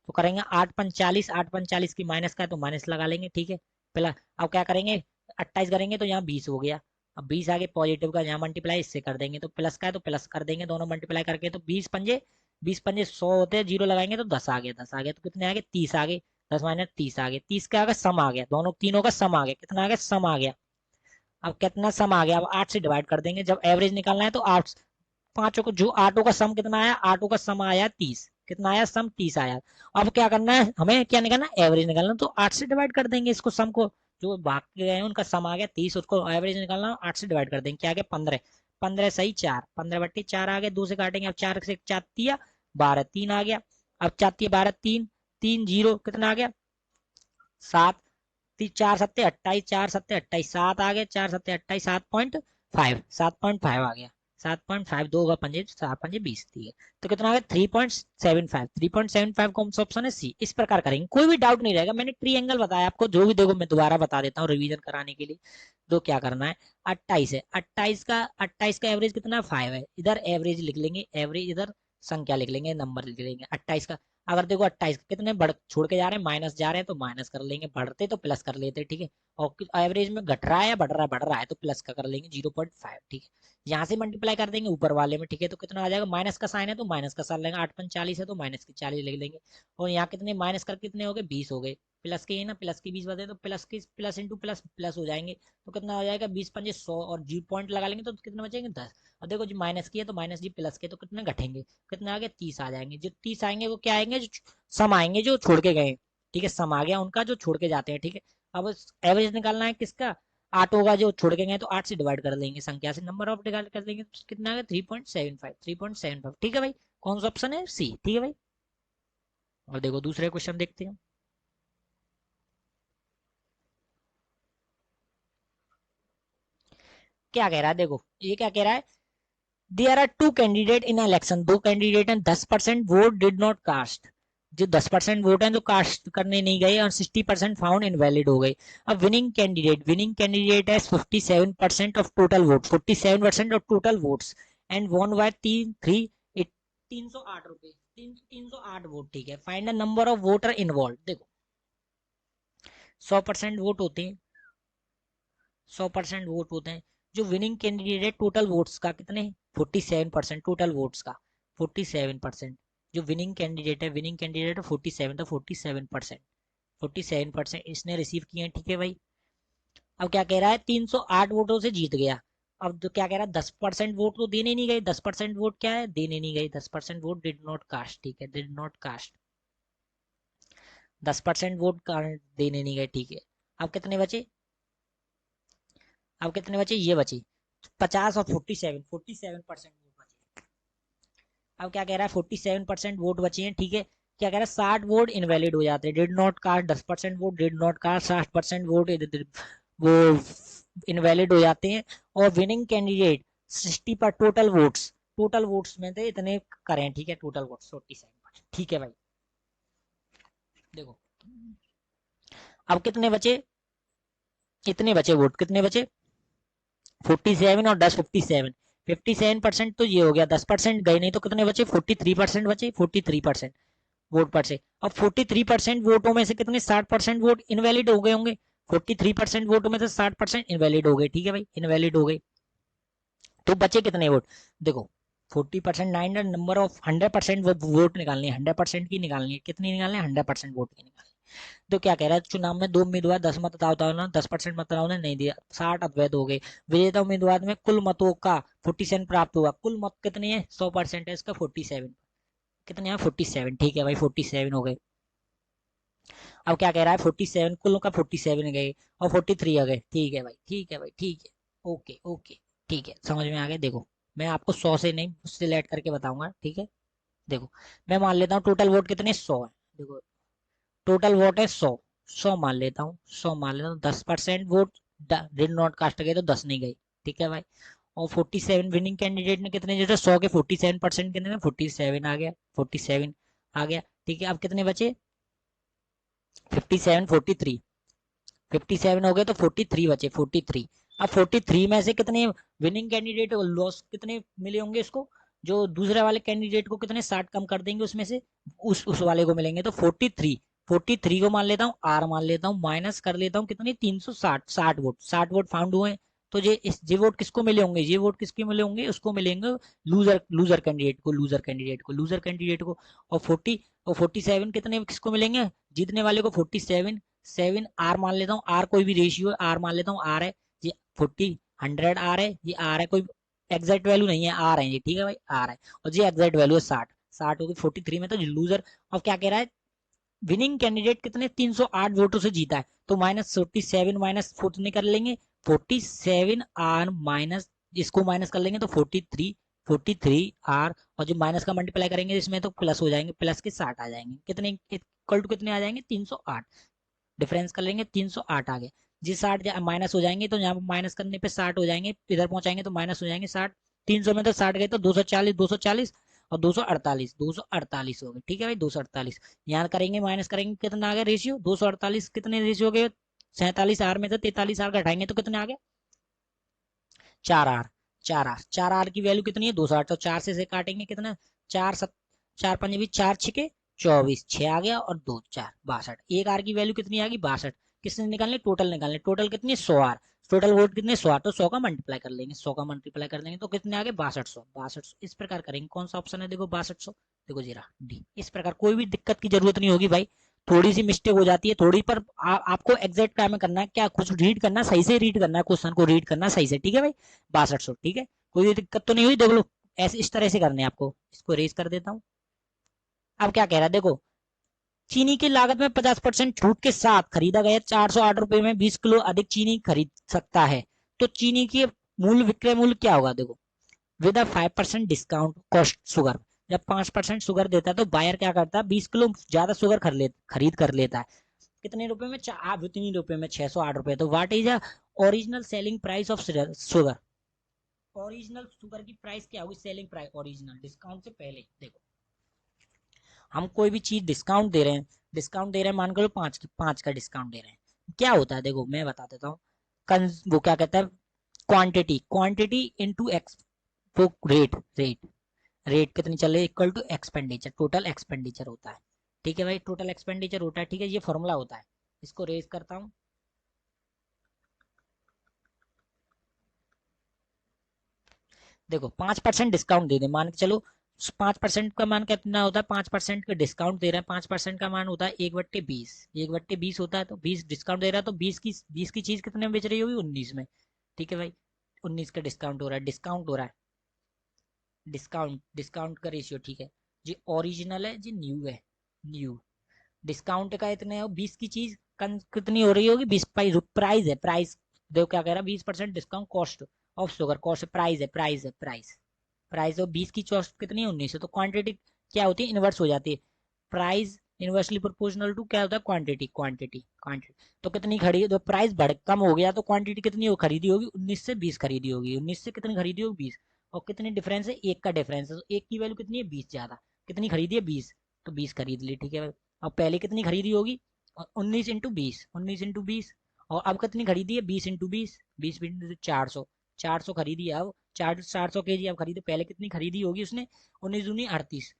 तो करेंगे 8 45, 8 45 की माइनस का है तो माइनस लगा लेंगे, ठीक है। पहला अब क्या करेंगे, 28 करेंगे तो यहाँ 20 हो गया, अब 20 आगे पॉजिटिव का यहाँ मल्टीप्लाई इससे कर देंगे, तो प्लस का है तो प्लस कर देंगे, दोनों मल्टीप्लाई करके, तो 20 पंजे 100 होते हैं, जीरो लगाएंगे तो 10 आ गया, 10 आ गया तो कितने आ गए 30 आ गए, 10 - 30 आ गए, 30 का आगे सम आ गया, दोनों तीनों का सम आ गया, कितना आ गया सम आ गया। अब कितना सम आ गया, अब 8 से डिवाइड कर देंगे, जब एवरेज निकालना है तो 8 पांचों को, जो आठों का सम कितना आया, आठों का सम आया 30, कितना आया सम 30 आया। अब क्या करना है हमें, क्या निकालना है एवरेज निकालना, तो 8 से डिवाइड कर देंगे इसको, सम को, जो भाग के गए हैं उनका सम आ गया 30, उसको एवरेज निकालना 8 से डिवाइड कर देंगे, क्या आ गया 15, 15 सही 4, 15/4 आ गया, 2 से काटेंगे, अब 4 से 4 तिया 12, 3 आ गया, अब 4 तिया 12, 3 3 0 कितना आ गया 7, 4 सत्ते 28, 4 सत्ते 28, 7 आ गए, 4 सत्ते 28, 7.5, 7.5 आ गया, 7.5, 2 का पंजे 7 पंजे 20, ठीक है। तो कितना आ गया 3.75, 3.75 कौन सा ऑप्शन है सी। इस प्रकार करेंगे, कोई भी डाउट नहीं रहेगा, मैंने ट्री एंगल बताया आपको, जो भी देखो मैं दोबारा बता देता हूँ रिवीजन कराने के लिए। तो क्या करना है, 28 है, 28 का एवरेज कितना 5 है, इधर एवरेज लिख लेंगे, एवरेज इधर संख्या लिख लेंगे, नंबर लिख लेंगे 28 का। अगर देखो 28 कितने बढ़ छोड़ के जा रहे हैं, माइनस जा रहे हैं तो माइनस कर लेंगे, बढ़ते तो प्लस कर लेते, ठीक है। और एवरेज में घट रहा है या बढ़ रहा है तो प्लस का कर लेंगे 0.5, ठीक है। यहाँ से मल्टीप्लाई कर देंगे ऊपर वाले में, ठीक है, तो कितना आ जाएगा, माइनस का साइन है तो माइनस का साइन लेंगे, 8 × 5 = 40 है तो माइनस की 40 लिख लेंगे। और यहाँ कितने माइनस कर कितने हो गए 20 हो गए, प्लस के, ना प्लस की 20 बचे तो प्लस की प्लस इंटू प्लस प्लस हो जाएंगे, तो कितना हो जाएगा 20 × 5 = 100, और जी पॉइंट लगा लेंगे तो कितने बचेंगे 10। और देखो जी माइनस की है तो माइनस जी प्लस के, तो कितने घटेंगे, कितना आ गया 30 आ जाएंगे, जो 30 आएंगे वो क्या आएंगे, जो सम आएंगे जो छोड़ के गए, ठीक है, सम आ गया उनका जो छोड़ के जाते हैं, ठीक है। अब एवरेज निकालना है किसका, 8 होगा जो छोड़ के गए, तो 8 से डिवाइड कर देंगे, संख्या से नंबर ऑफ डिवाइड कर देंगे, तो कितना आ गया 3.75, 3.75, ठीक है भाई, कौन सा ऑप्शन है सी, ठीक है भाई। और देखो दूसरे क्वेश्चन देखते हैं, क्या कह रहा है, देखो ये क्या कह रहा है, there are two candidate in election, दो कैंडिडेट हैं, 10% वोट डिड नॉट कास्ट, जो 10% वोट हैं जो कास्ट करने नहीं गए, और 60% फाउंड इनवैलिड हो गए। अब विनिंग कैंडिडेट है 57% of total vote, 47% of total votes, and won by 308 रुपए, 308 वोट, ठीक है। Find the number of voter involve, देखो 100% वोट होते हैं, 100% वोट होते हैं, जो विनिंग कैंडिडेट है टोटल वोट्स का कितने 47%, टोटल वोट्स का 47%, जो विनिंग कैंडिडेट है 47, तो 47%, 47% इसने रिसीव किए हैं, ठीक है भाई। अब क्या कह रहा है 308 वोटों से जीत गया। अब तो क्या कह रहा है 10% वोट तो देने नहीं गए, 10% वोट क्या है देने नहीं गए, 10% वोट डिड नॉट कास्ट, ठीक है, डिड नॉट कास्ट, 10% वोट देने नहीं गए, ठीक है। अब कितने बचे, अब कितने बचे ये बचे 50 और 47, 47% वोट बचे। अब क्या कह रहा है 47% वोट बचे हैं, ठीक है। क्या कह रहा है 60 वोट इनवैलिड हो जाते हैं, did not cast 10% vote did not cast, 60% vote वो इनवैलिड हो जाते हैं। और विनिंग कैंडिडेट 60 पर टोटल वोट्स में थे इतने करें, ठीक है, टोटल वोट्स 47%, ठीक है भाई। देखो अब कितने बचे, इतने बचे वोट, कितने बचे 47 और 10 57, 57% तो ये हो गया, 10% गए नहीं तो कितने बचे 43% बचे, 43% वोट पर से। अब 43% वोटों में से कितने 60% वोट इनवैलिड हो गए होंगे, 43% वोटों में से 60% इनवैलिड हो गए, ठीक है भाई, इनवैलिड हो गए। तो बचे कितने वोट, देखो 40% 9, नंबर ऑफ 100% वोट निकालनी है, 100% की निकालनी है, कितनी निकालनी है 100% वोट की निकालनी है। तो क्या कह रहा है चुनाव में 2 उम्मीदवार 10 मतदाताओं ने 10% मतदाताओं ने नहीं दिया, 60 अवैध हो गए। विजेता उम्मीदवार में कुल मतों का 47 प्राप्त हुआ, कुल मत कितने हैं 100% है इसका 47, कितने हैं 47, ठीक है भाई 47 हो गए। अब क्या कह रहा है 47 कुल का 47 गए और 43 आ गए, ठीक है भाई, ठीक है भाई, ठीक है। ओके ओके, ठीक है, समझ में आ गया। देखो, मैं आपको 100 से नहीं, उससे लेट करके बताऊंगा, ठीक है। देखो, मैं मान लेता हूँ टोटल वोट कितने, 100 है। देखो, टोटल वोट है 100, 100 मान लेता हूँ, 100 मान लेता हूँ, 10% वोट डिड नॉट कास्ट गए तो 10 नहीं गई, ठीक है भाई। और 47 विनिंग कैंडिडेट ने कितने जीते, 100 के 47% कितने, 47 आ गया, 47 आ गया, ठीक है। अब कितने बचे, 57, 43, 57 हो गए तो 43 बचे, 43। अब 43 में से कितने विनिंग कैंडिडेट लॉस कितने मिले होंगे इसको, जो दूसरे वाले कैंडिडेट को कितने 60 कम कर देंगे उसमें से, उस वाले को मिलेंगे तो 43, 43 को मान लेता हूँ आर मान लेता हूँ, माइनस कर लेता हूँ कितने 360, 60 वोट, 60 वोट फाउंड हुए। तो ये वोट किसको मिले होंगे, ये वोट किसके मिले होंगे, उसको मिलेंगे लूजर लूजर कैंडिडेट को, लूजर कैंडिडेट को, लूजर कैंडिडेट को। और 47 कितने किसको मिलेंगे, जीतने वाले को 47, 7 आर मान लेता हूँ, आर कोई भी रेशियो है, आर मान लेता हूँ आर है, ये 40, 100 आर है, ये आर है, कोई एग्जैक्ट वैल्यू नहीं है, आर है ये, ठीक है भाई, आर है। और ये एग्जैक्ट वैल्यू है 60, 60 होगी 43 में, तो लूजर। अब क्या कह रहा है, विनिंग कैंडिडेट कितने 308 वोटों से जीता है, तो -47 माइनस 40 कर लेंगे, 47 आर माइनस, इसको माइनस कर लेंगे तो 43, 43 आर, और जो माइनस का मल्टीप्लाई करेंगे इसमें तो प्लस हो जाएंगे, प्लस के 60 आ जाएंगे, कितने इक्वल टू कितने आ जाएंगे, 308। डिफरेंस कर लेंगे 308 आ गए, जी 60 माइनस हो जाएंगे, तो यहाँ पर माइनस करने पे 60 हो जाएंगे, इधर पहुंचाएंगे तो माइनस हो जाएंगे 60, 300 में तो 60 गए तो 240, 240 और 248, 248 हो गए, ठीक है भाई, 248। यहाँ करेंगे माइनस करेंगे कितना आ गया रेशियो, 248 कितने रेशियो हो गए, 47 आर में से 43 आर घटाएंगे तो कितने आ गए, 4 आर, 4 आर, 4 आर की वैल्यू कितनी है 260, तो 4 से काटेंगे कितना, 4 पंजे भी 4 छिके 24, 6 आ गया और 2 4 62, एक आर की वैल्यू कितनी आ गई 62। किसने निकालने, टोटल निकालने, टोटल कितनी 100 आर, टोटल वोट कितने 100 आर, तो 100 का मल्टीप्लाई कर लेंगे, 100 का मल्टीप्लाई कर लेंगे तो कितने आ गए 6200, 6200 इस प्रकार करेंगे। कौन सा ऑप्शन है, देखो 6200, देखो जीरा डी। इस प्रकार कोई भी दिक्कत की जरूरत नहीं होगी भाई, थोड़ी सी मिस्टेक हो जाती है थोड़ी, पर आपको एग्जैक्ट टाइम में करना है, क्या कुछ रीड करना, सही से रीड करना है, क्वेश्चन को रीड करना सही से, ठीक है भाई। 6200, ठीक है, कोई दिक्कत तो नहीं हुई, देख लो, ऐसे इस तरह से करने हैं आपको। इसको रेज कर देता हूँ। अब क्या कह रहा है, देखो, चीनी की लागत में 50% छूट के साथ खरीदा गया 408 रुपए में 20 किलो अधिक चीनी खरीद सकता है, तो चीनी की मूल्य, विक्रय मूल्य क्या होगा, देखो, with a 5% discount cost sugar. जब 5% शुगर देता है तो बायर क्या करता है, 20 किलो ज्यादा शुगर खरीद कर लेता है, कितने रुपए में, उतनी रुपए में, 608 रुपए। तो what is a original selling price of sugar, original sugar की प्राइस क्या होगी, सेलिंग प्राइस ओरिजिनल डिस्काउंट से पहले। देखो, हम कोई भी चीज डिस्काउंट दे रहे हैं, डिस्काउंट दे रहे हैं, मान करो 5 का डिस्काउंट दे रहे हैं, क्या होता है, देखो मैं बता देता हूँ, वो क्या कहता है, क्वांटिटी, क्वांटिटी इनटू एक्स, वो रेट कितनी चल रही है equal to expenditure, total expenditure होता है, ठीक है भाई, टोटल एक्सपेंडिचर होता है, ठीक है, ये फॉर्मूला होता है। इसको रेज करता हूँ। देखो, 5% डिस्काउंट दे दे, मान के चलो, 5% का मान कितना होता है, 5% का डिस्काउंट दे रहा है, 5% का मान होता है 1/20, 1/20 होता है, तो 20 डिस्काउंट दे रहा है, तो 20 की चीज कितने में बेच रही होगी, 19 में, ठीक है भाई, 19 का डिस्काउंट हो रहा है, डिस्काउंट हो रहा है, डिस्काउंट, डिस्काउंट का रेशियो, ठीक है, जी ओरिजिनल है, जी न्यू है, न्यू, डिस्काउंट का इतने 20 की चीज कितनी हो रही होगी, 20 प्राइस है, प्राइस, देखो क्या कह रहा है, 20% discount cost of sugar, cost price है, प्राइस है, प्राइस, प्राइस और 20 की कॉस्ट कितनी है 19 है, तो क्वांटिटी क्या होती है, इनवर्स हो जाती है, प्राइस इनवर्सली प्रोपोर्शनल टू क्या होता है, क्वांटिटी, क्वांटिटी, क्वांटिटी। तो कितनी खरीद, तो प्राइस बढ़ कम हो गया तो क्वांटिटी कितनी हो खरीदी होगी, 19 से 20 खरीदी होगी, 19 से कितनी खरीदी होगी 20, और कितनी डिफरेंस है, एक का डिफरेंस है, तो एक की वैल्यू कितनी है 20 ज्यादा, कितनी खरीदी है 20, तो 20 खरीद ली, ठीक है। अब पहले कितनी खरीदी होगी, 19 इंटू 20, 19 इंटू 20, और अब कितनी खरीदी है 20 इंटू 20, 20 इंटू 400, 400 खरीदी है, अब 400 केजी अब खरीदी, पहले कितनी खरीदी होगी उसने, 19 दूनी 38,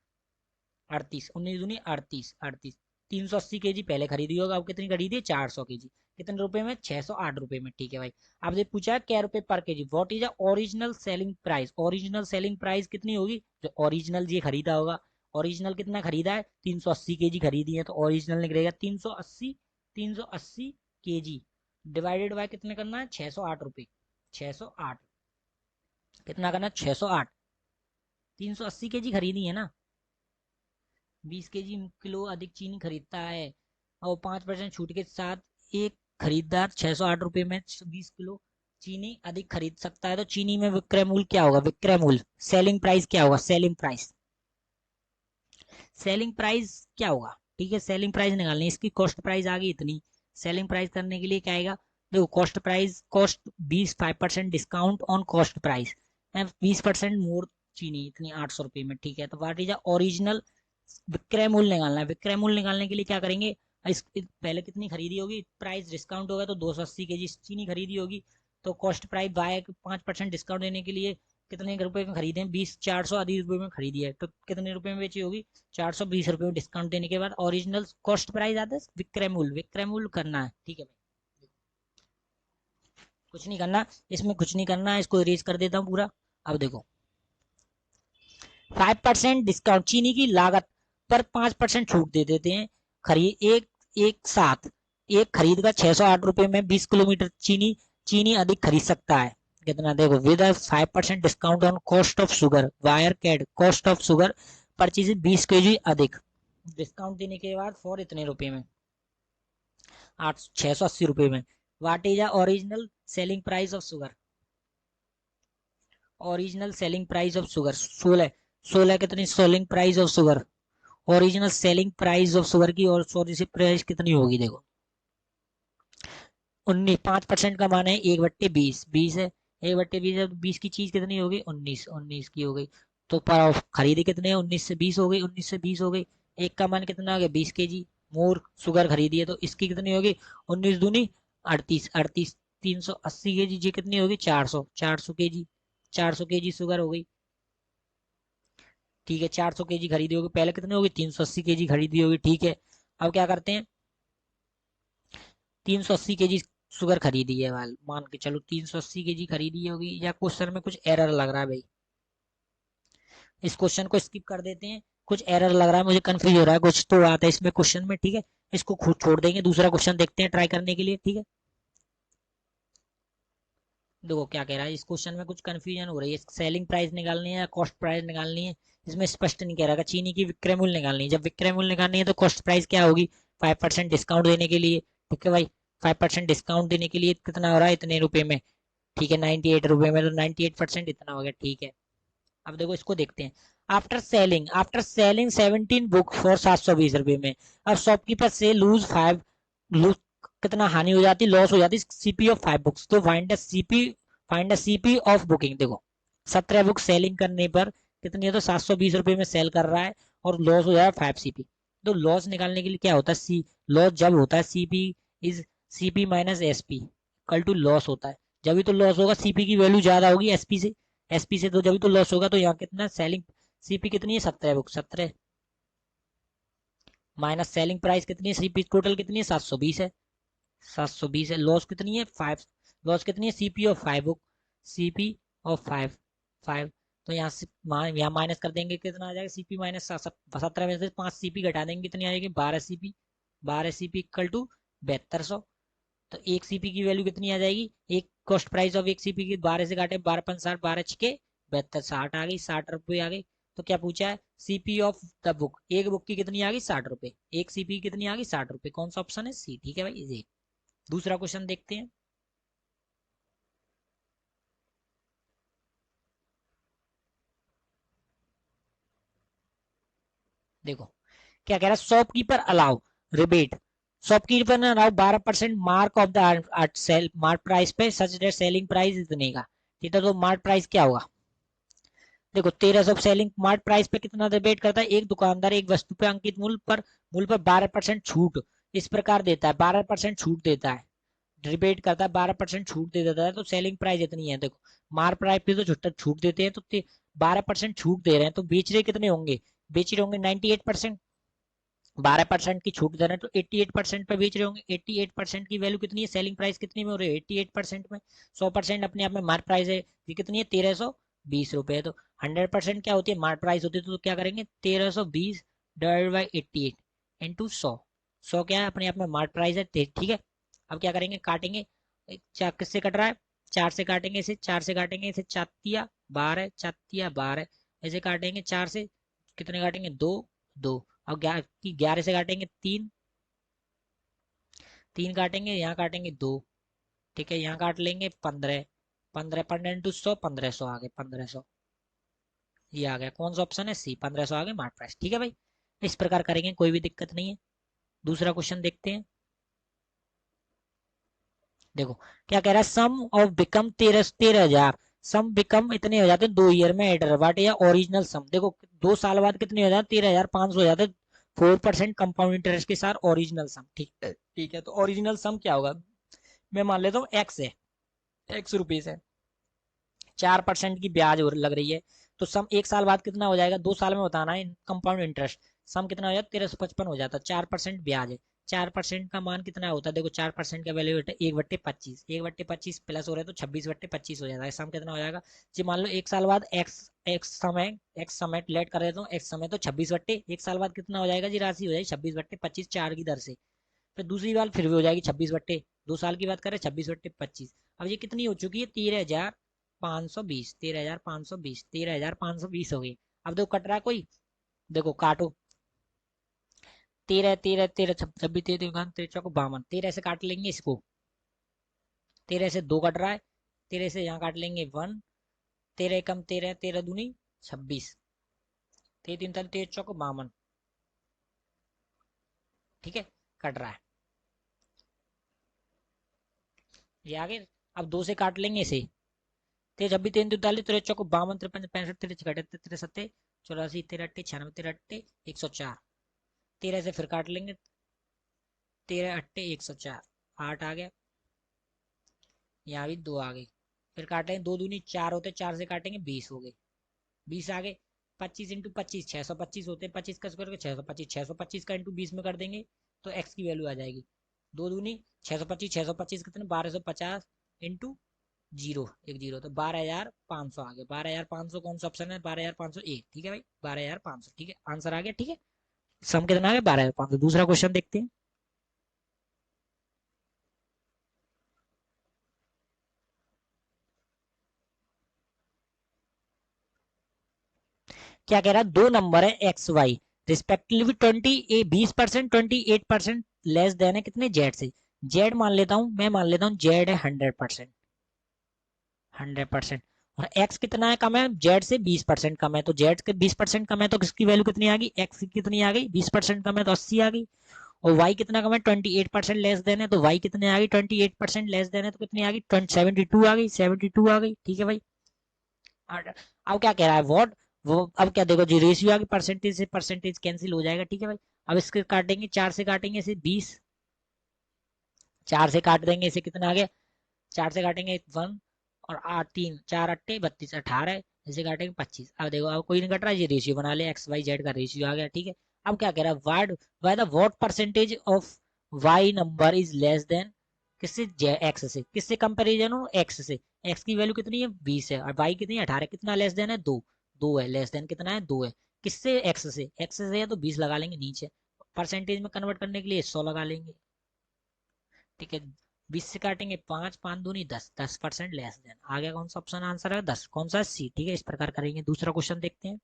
38, 19 दूनी 38, 38, 380 केजी पहले खरीदी होगा, अब कितनी खरीदी है 400 केजी, कितने रुपए में 608 रुपए में, ठीक है भाई। आपसे पूछा है क्या रुपए पर KG, what is original selling price, original selling price कितनी होगी, जो ओरिजिनल ये खरीदा होगा, ओरिजिनल कितना खरीदा है 380 केजी खरीदी है, तो ओरिजिनल निकलेगा 380, 380 केजी डिवाइडेड बाय कितने करना है 608 रुपए, 608, कितना करना है 608, 380 केजी खरीदी है ना, 20 केजी किलो अधिक चीनी खरीदता है, और 5% छूट के साथ एक खरीदार 608 रुपये में 20 किलो चीनी अधिक खरीद सकता है, तो चीनी में विक्रय मूल्य क्या होगा, विक्रय मूल्य सेलिंग प्राइस क्या होगा, सेलिंग प्राइस, सेलिंग प्राइस क्या होगा। ठीक है, सेलिंग प्राइस निकालनी है, इसकी कॉस्ट प्राइस आ गई इतनी, सेलिंग प्राइस करने के लिए क्या आएगा, देखो cost price, cost 25% discount on cost price, 20% मोर चीनी इतनी 800 रुपये में। ठीक है, तो वाट इज ओरिजिनल, विक्रय मूल्य निकालना है, विक्रय मूल्य निकालने के लिए क्या करेंगे, पहले कितनी खरीदी होगी, प्राइस डिस्काउंट होगा तो 280 kg चीनी खरीदी होगी, तो कॉस्ट प्राइस बाय 5% डिस्काउंट देने के लिए कितने रुपए में खरीदे, 480 में खरीदी है, तो कितने रुपए में बेची होगी, 420 रुपये में डिस्काउंट देने के बाद ओरिजिनल कॉस्ट प्राइस आता है विक्रय मूल्य, विक्रय मूल्य करना है। ठीक है भाई, कुछ नहीं करना इसमें, कुछ नहीं करना है, इसको इरेज कर देता हूँ पूरा। अब देखो 5% डिस्काउंट, चीनी की लागत पर 5% छूट दे देते हैं, खरीद एक एक साथ, एक खरीद का 608 रुपये में 20 किलोमीटर चीनी, चीनी अधिक खरीद सकता है, कितना देखो, with 5% discount on cost of sugar, वायर कैड cost of sugar purchase 20 kg अधिक, डिस्काउंट देने के बाद फॉर इतने रुपए में, 680 रुपये में। What is original selling price of sugar, original selling price of sugar 16, 16 कितनी selling price of sugar, original selling price of sugar की और सॉरी से प्राइस कितनी होगी, देखो 19, 5% का मान है 1/20, 20 है, 1/20 है, तो 20 की चीज कितनी होगी, 19, 19 की हो गई, तो खरीदी कितने 19 से 20 हो गई, 19 से 20 हो गई, एक का मान कितना आ गया 20 kg मोर शुगर खरीदी है, तो इसकी कितनी होगी, 19 दूनी 38, 38 380 kg, जी कितनी होगी 400, 400 kg, 400 kg शुगर हो गई। ठीक है, 400 kg खरीदी होगी, पहले कितनी होगी 380 kg खरीदी होगी। ठीक है, अब क्या करते हैं, 380 kg शुगर खरीदी है वाल, मान के चलो 380 kg खरीदी होगी, या क्वेश्चन में कुछ एरर लग रहा है भाई, इस क्वेश्चन को स्किप कर देते हैं, कुछ एरर लग रहा है, मुझे कंफ्यूज हो रहा है, कुछ तो आता है इसमें क्वेश्चन में। ठीक है, इसको खुद छोड़ देंगे, दूसरा क्वेश्चन देखते हैं ट्राई करने के लिए। ठीक है, देखो क्या कह रहा है, इस क्वेश्चन में कुछ कंफ्यूजन हो रही है, सेलिंग प्राइस निकालनी है या कॉस्ट प्राइस निकालनी है, इसमें स्पष्ट नहीं कह रहा, चीनी की विक्रय मूल्य निकालनी है, जब विक्रय मूल्य निकालनी है तो कॉस्ट प्राइस क्या होगी, 5% डिस्काउंट देने के लिए। ठीक है भाई, 5% डिस्काउंट देने के लिए कितना हो रहा है, इतने रुपए में। ठीक है, 98 रुपए में, तो 98% इतना हो गया। ठीक है, अब देखो इसको देखते हैं, आफ्टर सेलिंग 17 बुक फॉर 720 रुपये में, अब शॉपकीपर से लूज 5, लूज कितना हानि हो जाती, लॉस हो जाती, सीपी ऑफ 5 बुक्स, तो find the CP of booking. देखो 17 बुक सेलिंग करने पर कितनी है, तो 720 रुपये में सेल कर रहा है, और लॉस हो जाएगा 5 CP। तो लॉस निकालने के लिए क्या होता है, लॉस जब होता है CP is CP minus SP equal to loss होता है, जब भी तो लॉस होगा, सीपी की वैल्यू ज्यादा होगी एसपी से, एसपी से, तो जब भी तो लॉस होगा, तो यहाँ कितना सेलिंग, सीपी कितनी है 17 बुक, 17 माइनस सेलिंग प्राइस कितनी है, सीपी टोटल कितनी है 720 है, 720 है, लॉस कितनी है 5, लॉस कितनी है CP of 5 book, CP of 5, 5, तो यहाँ से यहाँ माइनस कर देंगे, कितना आ जाएगा, सीपी माइनस 17 में से 5 सीपी घटा देंगे, कितनी आ जाएगी 12 सीपी, 12 सीपी इक्वल टू 7200, तो एक सीपी की वैल्यू कितनी आ जाएगी, एक कॉस्ट प्राइस ऑफ एक सीपी की 12 से काटे 12 5 60, 12 6 72, 60 आ गई, 60 रुपये आ गई। तो क्या पूछा है, सीपी ऑफ द बुक, एक बुक की कितनी आ गई 60 रुपये, एक सीपी की कितनी आ गई 60 रुपये, कौन सा ऑप्शन है, सी। ठीक है भाई, ये दूसरा क्वेश्चन देखते हैं। देखो क्या कह रहा है, शॉपकीपर अलाउ रिबेट, शॉपकीपर ने allow 12% mark off the sale mark price पे, सच दैट सेलिंग प्राइस इतने का। ठीक है, तो मार्क प्राइस क्या होगा, देखो 1300 सेलिंग मार्ट प्राइस पे कितना डिबेट करता है, एक दुकानदार एक वस्तु पे अंकित मूल्य पर 12% छूट इस प्रकार देता है, 12% छूट देता है, डिबेट करता है 12% छूट दे देता है, तो सेलिंग प्राइस इतनी है। देखो मार्क प्राइस पे तो छूट छूट देते हैं, तो 12% छूट दे रहे हैं, तो बेच रहे कितने होंगे, बेच रहे होंगे 98%, 12% की छूट दे रहे हैं, तो 88% पे बेच रहे होंगे, 88% की वैल्यू कितनी है, सेलिंग प्राइस कितनी में हो रही है 88% में, 100% अपने आप में मार्क प्राइस है, ये कितनी है 1320 रुपए, तो 100% क्या होती है मार्क प्राइस होती है, तो क्या करेंगे 1320 डिवाइड बाई 88 इंटू 100, 100 क्या है अपने आप में मार्क प्राइस है। ठीक है, अब क्या करेंगे, काटेंगे, चार किससे कट रहा है, 4 से काटेंगे इसे, 4 से काटेंगे इसे, 4 12, 4 12, ऐसे काटेंगे 4 से, कितने काटेंगे 2, 2, और 11 से काटेंगे 3, 3 काटेंगे, यहाँ काटेंगे 2, ठीक है, यहाँ काट लेंगे 15, 15 15 इंटू 100, 1500 आ गए, 1500। ये आ गया, कौन सा ऑप्शन है, सी, 1500 आ गए मार्क प्राइस। ठीक है भाई, इस प्रकार करेंगे, कोई भी दिक्कत नहीं है। दूसरा क्वेश्चन देखते हैं। देखो क्या कह रहा है, sum of become 13,000, some become इतने हो जाते हैं 2 ईयर में एडर, वाट या ओरिजिनल सम। देखो 2 साल बाद कितने हो जाते हैं, 13,500 हो जाते हैं, 4% कंपाउंड इंटरेस्ट के साथ ओरिजिनल सम। ठीक है, ठीक है, तो ओरिजिनल सम क्या होगा, मैं मान लेता हूँ एक्स है, एक्स रुपीज है, 4% की ब्याज लग रही है, तो सम 1 साल बाद कितना हो जाएगा, 2 साल में बताना है कंपाउंड इंटरेस्ट। सम कितना हो जाता है, 1355 हो जाता है, 4% ब्याज है, 4% का मान कितना होता है, देखो 4% का वैल्यू होता है 1/25, 1/25 प्लस हो रहा है तो 26/25 हो जाता है। सम कितना हो जाएगा जी, मान लो 1 साल बाद एक्स, एक्स समय लेट कर देता हूँ, एक्स समय तो 26/1 साल बाद कितना हो जाएगा जी, राशि हो जाएगी 26/25 4 की दर से। फिर दूसरी बार फिर भी हो जाएगी 26/2 साल की बात करें 26/25। अब ये कितनी हो चुकी है, 13,520, 13,520, 13,520 हो गई। अब देखो कट रहा है कोई, देखो काटो, 13 13 13 छब्बीस, 13 13 चौको 52, 13 से काट लेंगे इसको, 13 से 2 कट रहा है, 13 से यहाँ काट लेंगे 1, 13 कम 13, 13 दूनी 26, 13 3 13 चौको 52। ठीक है, कट रहा है ये आगे। अब 2 से काट लेंगे इसे, 13 26 3 43 13 चौको 52, 53 65 13 छठे 13 सत्ते 84, 13 अट्ठे 96, 13 अट्ठे 104, 13 से फिर काट लेंगे, 13 अट्ठे 104, 8 आ गया, यहाँ भी 2 आ गई। फिर काटेंगे 2 दूनी 4 होते, 4 से काटेंगे 20 हो गए, 20 आ गए। 25 × 25 625 होते हैं, 25 का स्क्वायर 625, 625 का इंटू 20 में कर देंगे तो एक्स की वैल्यू आ जाएगी, 2 दूनी 625, 625 कितने 1250 इंटू जीरो, एक जीरो, तो 12,500 आ गया, 12,500 कौन सा ऑप्शन है, 12,500 ए। ठीक है भाई, 12,500, ठीक है, आंसर आ गया। ठीक है, सम कितना आ गया, 12,500। दूसरा क्वेश्चन देखते हैं। क्या कह रहा है, दो नंबर है X Y respectively 20% 28% less than है कितने, जेड से। जेड मान लेता हूं, मैं मान लेता हूं जेड है 100%, 100%, और एक्स कितना है, कम है, जेड से 20% कम है, तो जेड के 20% कम है तो किसकी वैल्यू कितनी आ गई, एक्स की कितनी आ गई, 20% कम है तो 80 आ गई। और वाई कितना कम है, 28% लेस देन है, तो वाई कितने आ गई, 28% लेस देन है तो कितनी आ गई, 72 आ गई, 72 आ गई। ठीक है भाई, अब क्या कह रहा है, वॉट, वो अब क्या देखो जी, रेशियो आ गई, परसेंटेज से परसेंटेज कैंसिल हो जाएगा। ठीक है भाई, अब इसके काटेंगे, 4 से काटेंगे इसे 20, 4 से काट देंगे इसे कितना आ गया, 4 से काटेंगे 1, और 8 3 4 अट्टे 32 18, इसे काटेंगे 25। अब देखो अब कोई नहीं कट रहा है, ये रेशियो बना ले, एक्स वाई जेड का रेशियो आ गया। ठीक है, अब क्या कह रहा है, what by the what percentage of y number is less than, किससे, एक्स से, किससे कंपेरिजन हो, एक्स से। एक्स की वैल्यू कितनी है 20 है, और वाई कितनी है 18, कितना लेस देन है 2, 2 है, लेस देन कितना है 2 है, किससे, एक्स से, एक्स से है तो 20 लगा लेंगे नीचे, परसेंटेज में कन्वर्ट करने के लिए 100 लगा लेंगे। ठीक है, 20 से काटेंगे 5, 5 दूनी 10, 10% लेस देन, आगे कौन सा ऑप्शन आंसर है, 10, कौन सा, सी। ठीक है, इस प्रकार करेंगे। दूसरा क्वेश्चन देखते हैं।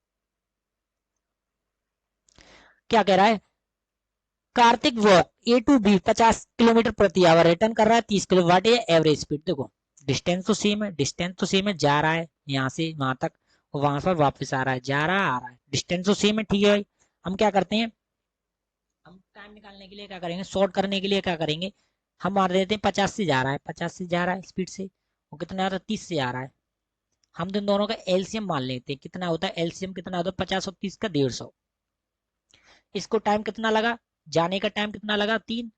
क्या कह रहा है, Kartik walk A to B 50 kilometre प्रति आवर, रिटर्न कर रहा है 30 किलो, वाट है एवरेज स्पीड। देखो डिस्टेंस तो सेम है, डिस्टेंस तो सेम है, जा रहा है यहाँ से वहां तक, वहां पर वापस आ रहा है, जा रहा है आ रहा है, डिस्टेंस तो सेम है। ठीक है भाई, हम क्या करते हैं, हम टाइम निकालने के लिए क्या करेंगे, शॉर्ट करने के लिए क्या करेंगे, हम मार देते हैं 50 से जा रहा है, 50 से जा रहा है स्पीड से, वो कितना आ रहा है 30 से आ रहा है, हम तो इन दोनों का एलसीएम मान लेते हैं, कितना होता है एलसीएम, कितना होता है 50 और 30 का 150। इसको टाइम कितना लगा, जाने का टाइम कितना लगा 3,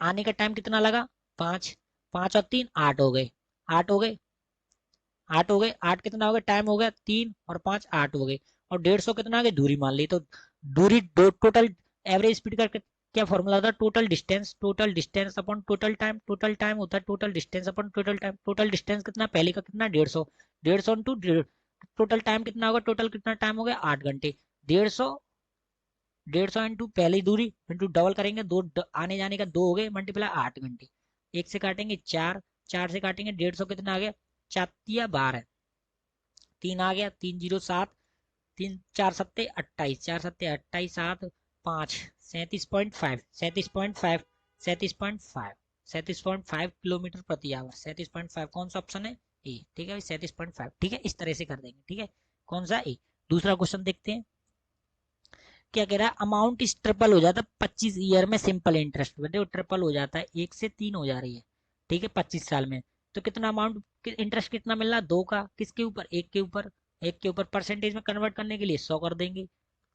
आने का टाइम कितना लगा 5, 5 और 3 8 हो गए, 8 हो गए, 8 हो गए, 8 कितना हो गया, टाइम हो गया 3 और 5 8 हो गए, और 150 कितना आ गया, दूरी मान ली, तो दूरी टोटल एवरेज स्पीड का क्या फॉर्मूला होता है, total distance, total distance upon total time, total time होता है total distance upon total time, total distance कितना, पहले का कितना 150, 150 इंटू टोटल टाइम कितना होगा, टोटल कितना टाइम हो गया 8 घंटे, 150, 150 इंटू पहली दूरी इंटू डबल करेंगे, दो आने जाने का 2 हो गए, मल्टीप्लाई 8 घंटे, एक से काटेंगे 4, 4 से काटेंगे 150, कितना आ गया 4 × 12, 3 आ गया, 3 0 7, 3 4 सत्ते 28, 4 सत्ते 28 7 5 37.5, 37.5, 37.5, 37.5 किलोमीटर प्रति आवर, 37.5 कौन सा ऑप्शन है? ए। ठीक है भाई, 37.5। ठीक है, इस तरह से कर देंगे। ठीक है, कौन सा? ए। दूसरा क्वेश्चन देखते हैं, क्या कह रहा है? अमाउंट इस ट्रिपल हो जाता है 25 ईयर में सिंपल इंटरेस्ट, देखो ट्रिपल हो जाता है, 1 से 3 हो जा रही है। ठीक है, 25 साल में। तो कितना अमाउंट इंटरेस्ट कितना मिल रहा है? 2 का। किसके ऊपर? 1 के ऊपर। 1 के ऊपर परसेंटेज में कन्वर्ट करने के लिए 100 कर देंगे,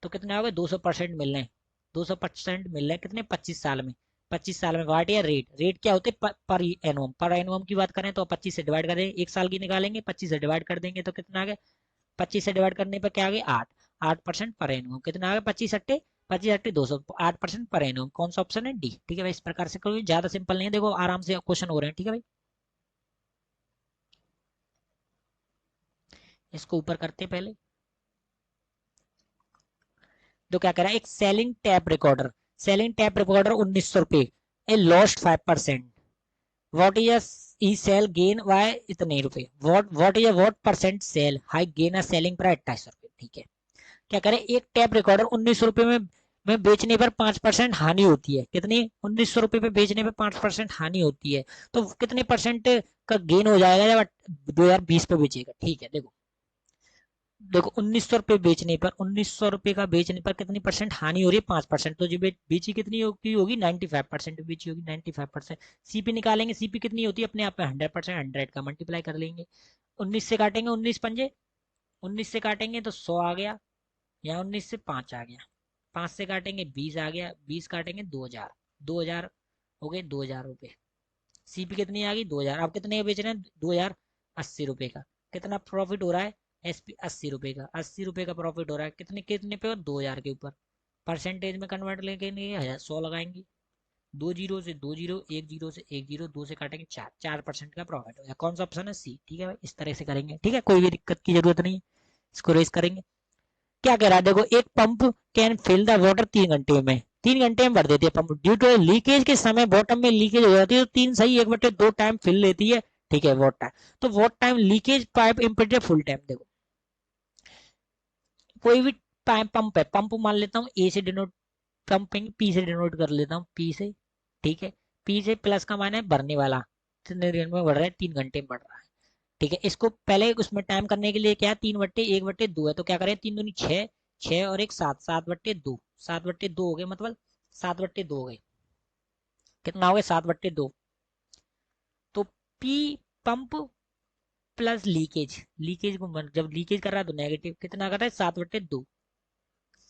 तो कितना हो गया? 200% मिल रहे हैं। 200% मिल रहा है कितने? 25 साल में। 25 साल में वाट या रेट, रेट क्या होते हैं? पर एनुअम। पर एनुअम की बात करें तो 25 से डिवाइड कर देंगे, 1 साल की निकालेंगे, 25 से डिवाइड कर देंगे तो कितना आ गया? 25 से डिवाइड करने पर क्या आ गया? 8। 8% पर एनुअम कितना आ गया? 25 अट्टे 200, 8% पर एनुअम। कौन सा ऑप्शन है? डी। ठीक है भाई, इस प्रकार से करोगे, ज्यादा सिंपल नहीं है, देखो आराम से क्वेश्चन हो रहे हैं। ठीक है भाई, इसको ऊपर करते हैं पहले। तो क्या कह रहा है? एक selling tape recorder, selling tape recorder 1900 रुपए, a lost 5%, what is he sell gain why इतने रुपए, what is what percent sell high gain a selling price 250 रुपए। ठीक है, क्या करें? एक टैप रिकॉर्डर 1900 रुपए में बेचने पर 5% हानि होती है। कितनी? 1900 रुपए पे बेचने पर 5% हानि होती है, तो कितने परसेंट का गेन हो जाएगा जब 2020 पे बेचेगा? ठीक है, देखो देखो 1900 रुपए बेचने पर, 1900 रुपए का बेचने पर कितनी परसेंट हानि हो रही है? 5%। तो जो बेची कितनी होगी? 95% बेची होगी, 95%। सीपी निकालेंगे, सीपी कितनी होती है? अपने आप में 100%, 100 का मल्टीप्लाई कर लेंगे। 19 से काटेंगे, 19 पंजे 19 से काटेंगे तो 100 आ गया, यहाँ 19 से 5 आ गया, 5 से काटेंगे 20 आ गया, 20 काटेंगे 2000, 2000 हो गए 2000 रुपए। सीपी कितनी आ गई? 2000। अब कितने का बेच रहे हैं? 2080 रुपए का। कितना प्रॉफिट हो रहा है? एसपी 80 रुपए का, 80 रुपए का प्रॉफिट हो रहा है। कितने कितने पे? 2000 के ऊपर। परसेंटेज में कन्वर्ट लेके नहीं, 100 लगाएंगे, 2 जीरो से 2 जीरो, 1 जीरो से 1 जीरो, 2 से काटेंगे 4, 4% का प्रॉफिट हो गया। कौन सा ऑप्शन है? सी। ठीक है भाई, इस तरह से करेंगे। ठीक है, कोई भी दिक्कत की जरूरत नहीं है, इसको रेस करेंगे। क्या कह रहा है? देखो, एक pump can fill the water 3 घंटे में, 3 घंटे में भर देती है पंप, ड्यू टू लीकेज के समय बॉटम में लीकेज हो जाती है, तो 3 सही 1/2 टाइम फिल लेती है। ठीक है, वॉट टाइम, तो what time leakage pipe impeded full time. देखो कोई भी पंप है, पंप मान लेता हूँ ए से डिनोट, पंपिंग पी से डिनोट कर लेता हूँ, पी से। ठीक है, पी से प्लस का मान है भरने वाला, कितने देर में बढ़ रहा है? 3 घंटे में बढ़ रहा है। ठीक है, इसको पहले उसमें टाइम करने के लिए क्या है? 3/1/2 है, तो क्या करें? 3 दूनी 6, 6 और 1 7, 7/2, 7/2 हो गए, मतलब 7/2 हो गए। कितना हो गया? 7/2। तो P pump plus leakage, leakage को जब लीकेज कर रहा है तो नेगेटिव, कितना कर रहा है? 7/2,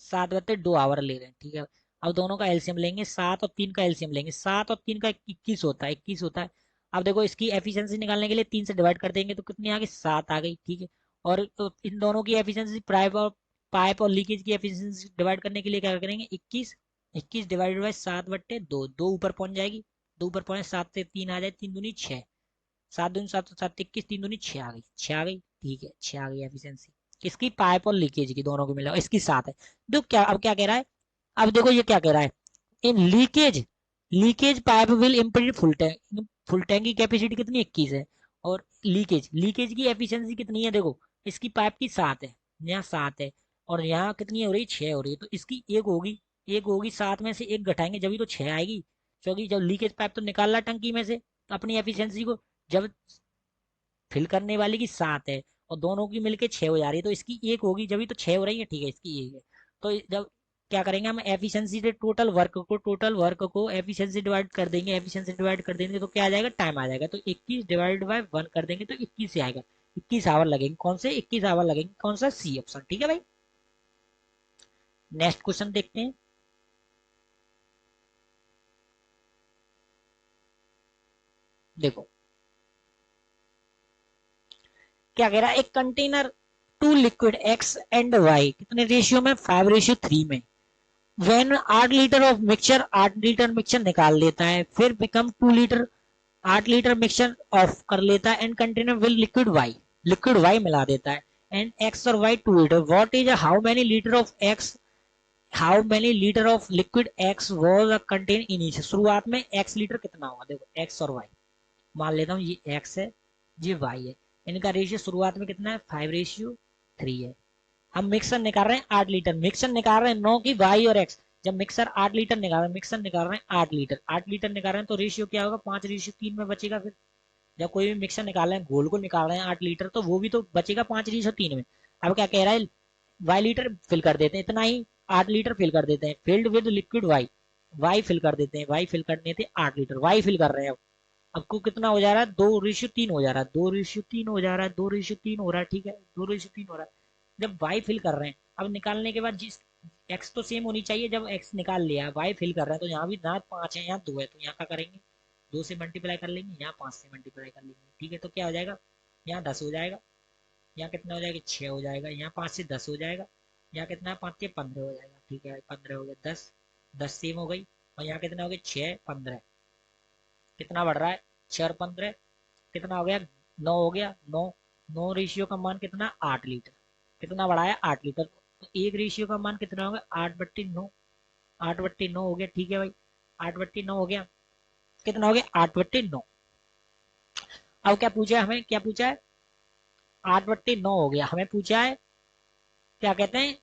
7/2 आवर ले रहे हैं। ठीक है, अब दोनों का एलसीएम लेंगे, 7 और 3 का एलसीएम लेंगे, 7 और 3 का 21 होता है, 21 होता है। अब देखो इसकी एफिशिएंसी निकालने के लिए 3 से डिवाइड कर देंगे तो कितनी आ गई? 7 आ गई। ठीक है, और तो इन दोनों की एफिशिएंसी पाइप और लीकेज की एफिशिएंसी डिवाइड करने के लिए क्या करेंगे? 21, 21 डिवाइडेड बाई 7/2, 2 ऊपर पहुंच जाएगी, 2 ऊपर पहुंचे, 7 से 3 आ जाए, 3 दूनी 6, 7 दूनी 7, 7 21, 3 दूनी 6 आ गई, 6 आ गई। ठीक है, 6 आ गई एफिशिएंसी किसकी? पाइप और लीकेज की, दोनों को मिला, इसकी 7 है। देखो क्या, अब क्या कह रहा है? अब देखो ये क्या कह रहा है? In leakage, leakage pipe will impede full tank, full tank की कैपेसिटी कितनी? 21 है, और लीकेज, लीकेज की एफिशिएंसी कितनी है? देखो इसकी पाइप की 7 है, यहाँ 7 है, और यहाँ कितनी हो रही? 6 हो रही है, तो इसकी एक होगी, एक होगी, 7 में से एक घटाएंगे जब ही तो 6 आएगी, क्योंकि जब लीकेज पाइप तो निकाल रहा टंकी में से अपनी एफिशिएंसी को, जब फिल करने वाली की 7 है और दोनों की मिलके 6 हो जा रही है, तो इसकी एक होगी जब भी तो 6 हो रही है। ठीक है, इसकी एक है, तो जब क्या करेंगे हम? एफिशिएंसी से टोटल वर्क को एफिशिएंसी डिवाइड कर देंगे, एफिशिएंसी डिवाइड कर देंगे तो क्या आ जाएगा? टाइम आ जाएगा, तो 21 डिवाइड बाय 1 कर देंगे तो 21 से आएगा, 21 आवर लगेंगे। कौन से? 21 आवर लगेंगे, कौन सा? C option. ठीक है भाई, नेक्स्ट क्वेश्चन देखते हैं। देखो क्या कह रहा है? एक container two liquid X and Y कितने रेशियो में? 5:3 में, when 8 litre of mixture, 8 litre mixture निकाल लेता है, फिर become 2 litre, 8 litre mixture of कर लेता है, and container will liquid Y, liquid Y मिला देता है, एंड एक्स और Y 2 litre, what is how many litre of X, how many litre of liquid X was contain in each, शुरुआत में x litre कितना होगा? देखो एक्स और वाई, मान लेता हूँ ये एक्स है, ये वाई है, इनका रेशियो शुरुआत में कितना है? 5:3 है। हम मिक्सर निकाल रहे हैं 8 लीटर, मिक्सर निकाल रहे हैं 9 की वाई और एक्स, जब मिक्सर 8 लीटर निकाल रहे हैं, मिक्सर निकाल रहे हैं 8 लीटर, 8 लीटर निकाल रहे हैं तो रेशियो क्या होगा, 5:3 में बचेगा। फिर जब कोई भी मिक्सर निकाल रहे हैं, घोल को निकाल रहे हैं 8 लीटर, तो वो भी तो बचेगा 5:3 में। अब क्या कह रहा है, वाई लीटर फिल कर देते हैं, इतना ही 8 लीटर फिल कर देते हैं, filled with liquid Y, Y fill कर देते हैं, वाई फिल करने थे 8 लीटर, वाई फिल कर रहे हैं। अब को कितना हो जा रहा है, 2:3 हो जा रहा है, 2:3 हो जा रहा है, 2:3 हो रहा है, ठीक है, 2:3 हो रहा है। जब वाई फिल कर रहे हैं, अब निकालने के बाद जिस एक्स तो सेम होनी चाहिए, जब एक्स निकाल लिया, वाई फिल कर रहे हैं, तो यहाँ भी ना 5 है, यहाँ 2 है, तो यहाँ क्या करेंगे, 2 से मल्टीप्लाई कर लेंगे, यहाँ 5 से मल्टीप्लाई कर लेंगे, ठीक है। तो क्या हो जाएगा, यहाँ 10 हो जाएगा, यहाँ कितना हो जाएगा, 6 हो जाएगा, यहाँ 5 से 10 हो जाएगा, यहाँ कितना है, 5 से 15 हो जाएगा, ठीक है, 15 हो गया, 10 10 सेम हो गई, और यहाँ कितना हो गया, 6 15, कितना बढ़ रहा है, 6 और 15 कितना हो गया, 9 हो गया, 9 9 रेशियो का मान कितना, 8 लीटर, कितना बढ़ाया, 8 लीटर, तो एक रेशियो का मान कितना होगा, 8/9, 8/9 हो गया, ठीक है भाई, 8/9 हो गया, कितना हो गया, 8/9। अब क्या पूछा है हमें, क्या पूछा है, 8/9 हो गया, हमें पूछा है क्या कहते हैं,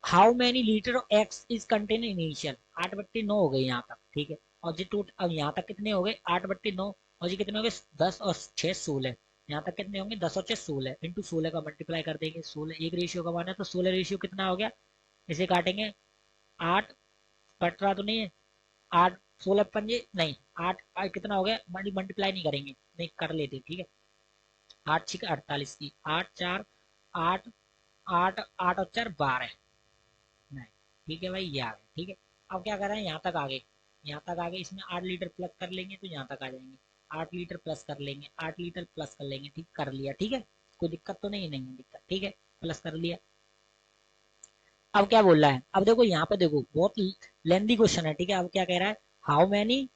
how many litre of x is contain in initial, 8/9 हो गए यहाँ तक, ठीक है। और जी टोट अब यहाँ तक कितने हो गए, 8/9, और जी कितने हो गए, 10 और 6 16, यहाँ तक कितने होंगे, 10 और 6 16, इंटू 16 का मल्टीप्लाई कर देंगे, 16 एक रेशियो का मान है, तो 16 रेशियो कितना हो गया, इसे काटेंगे, 8 कट रहा तो नहीं है, 8 16 पंजे नहीं, 8 कितना हो गया, मल्टीप्लाई नहीं करेंगे, नहीं कर लेते, ठीक है, 8 6 48 की, 8 4 8 8 8 और 4 12, नहीं, ठीक है भाई, ये आ गए, ठीक है। अब क्या कर रहे हैं, यहाँ तक आगे, यहाँ तक आगे, इसमें 8 लीटर प्लस कर लेंगे तो यहाँ तक आ जाएंगे, 8 लीटर प्लस कर लेंगे, 8 लीटर प्लस कर लेंगे, ठीक, कर लिया, ठीक है, कोई दिक्कत तो नहीं है, नहीं है दिक्कत, ठीक है, प्लस कर लिया। अब क्या बोल रहा है, अब देखो यहाँ पे देखो बहुत लेंदी क्वेश्चन है, ठीक है। अब क्या कह रहा है, हाउ मैनी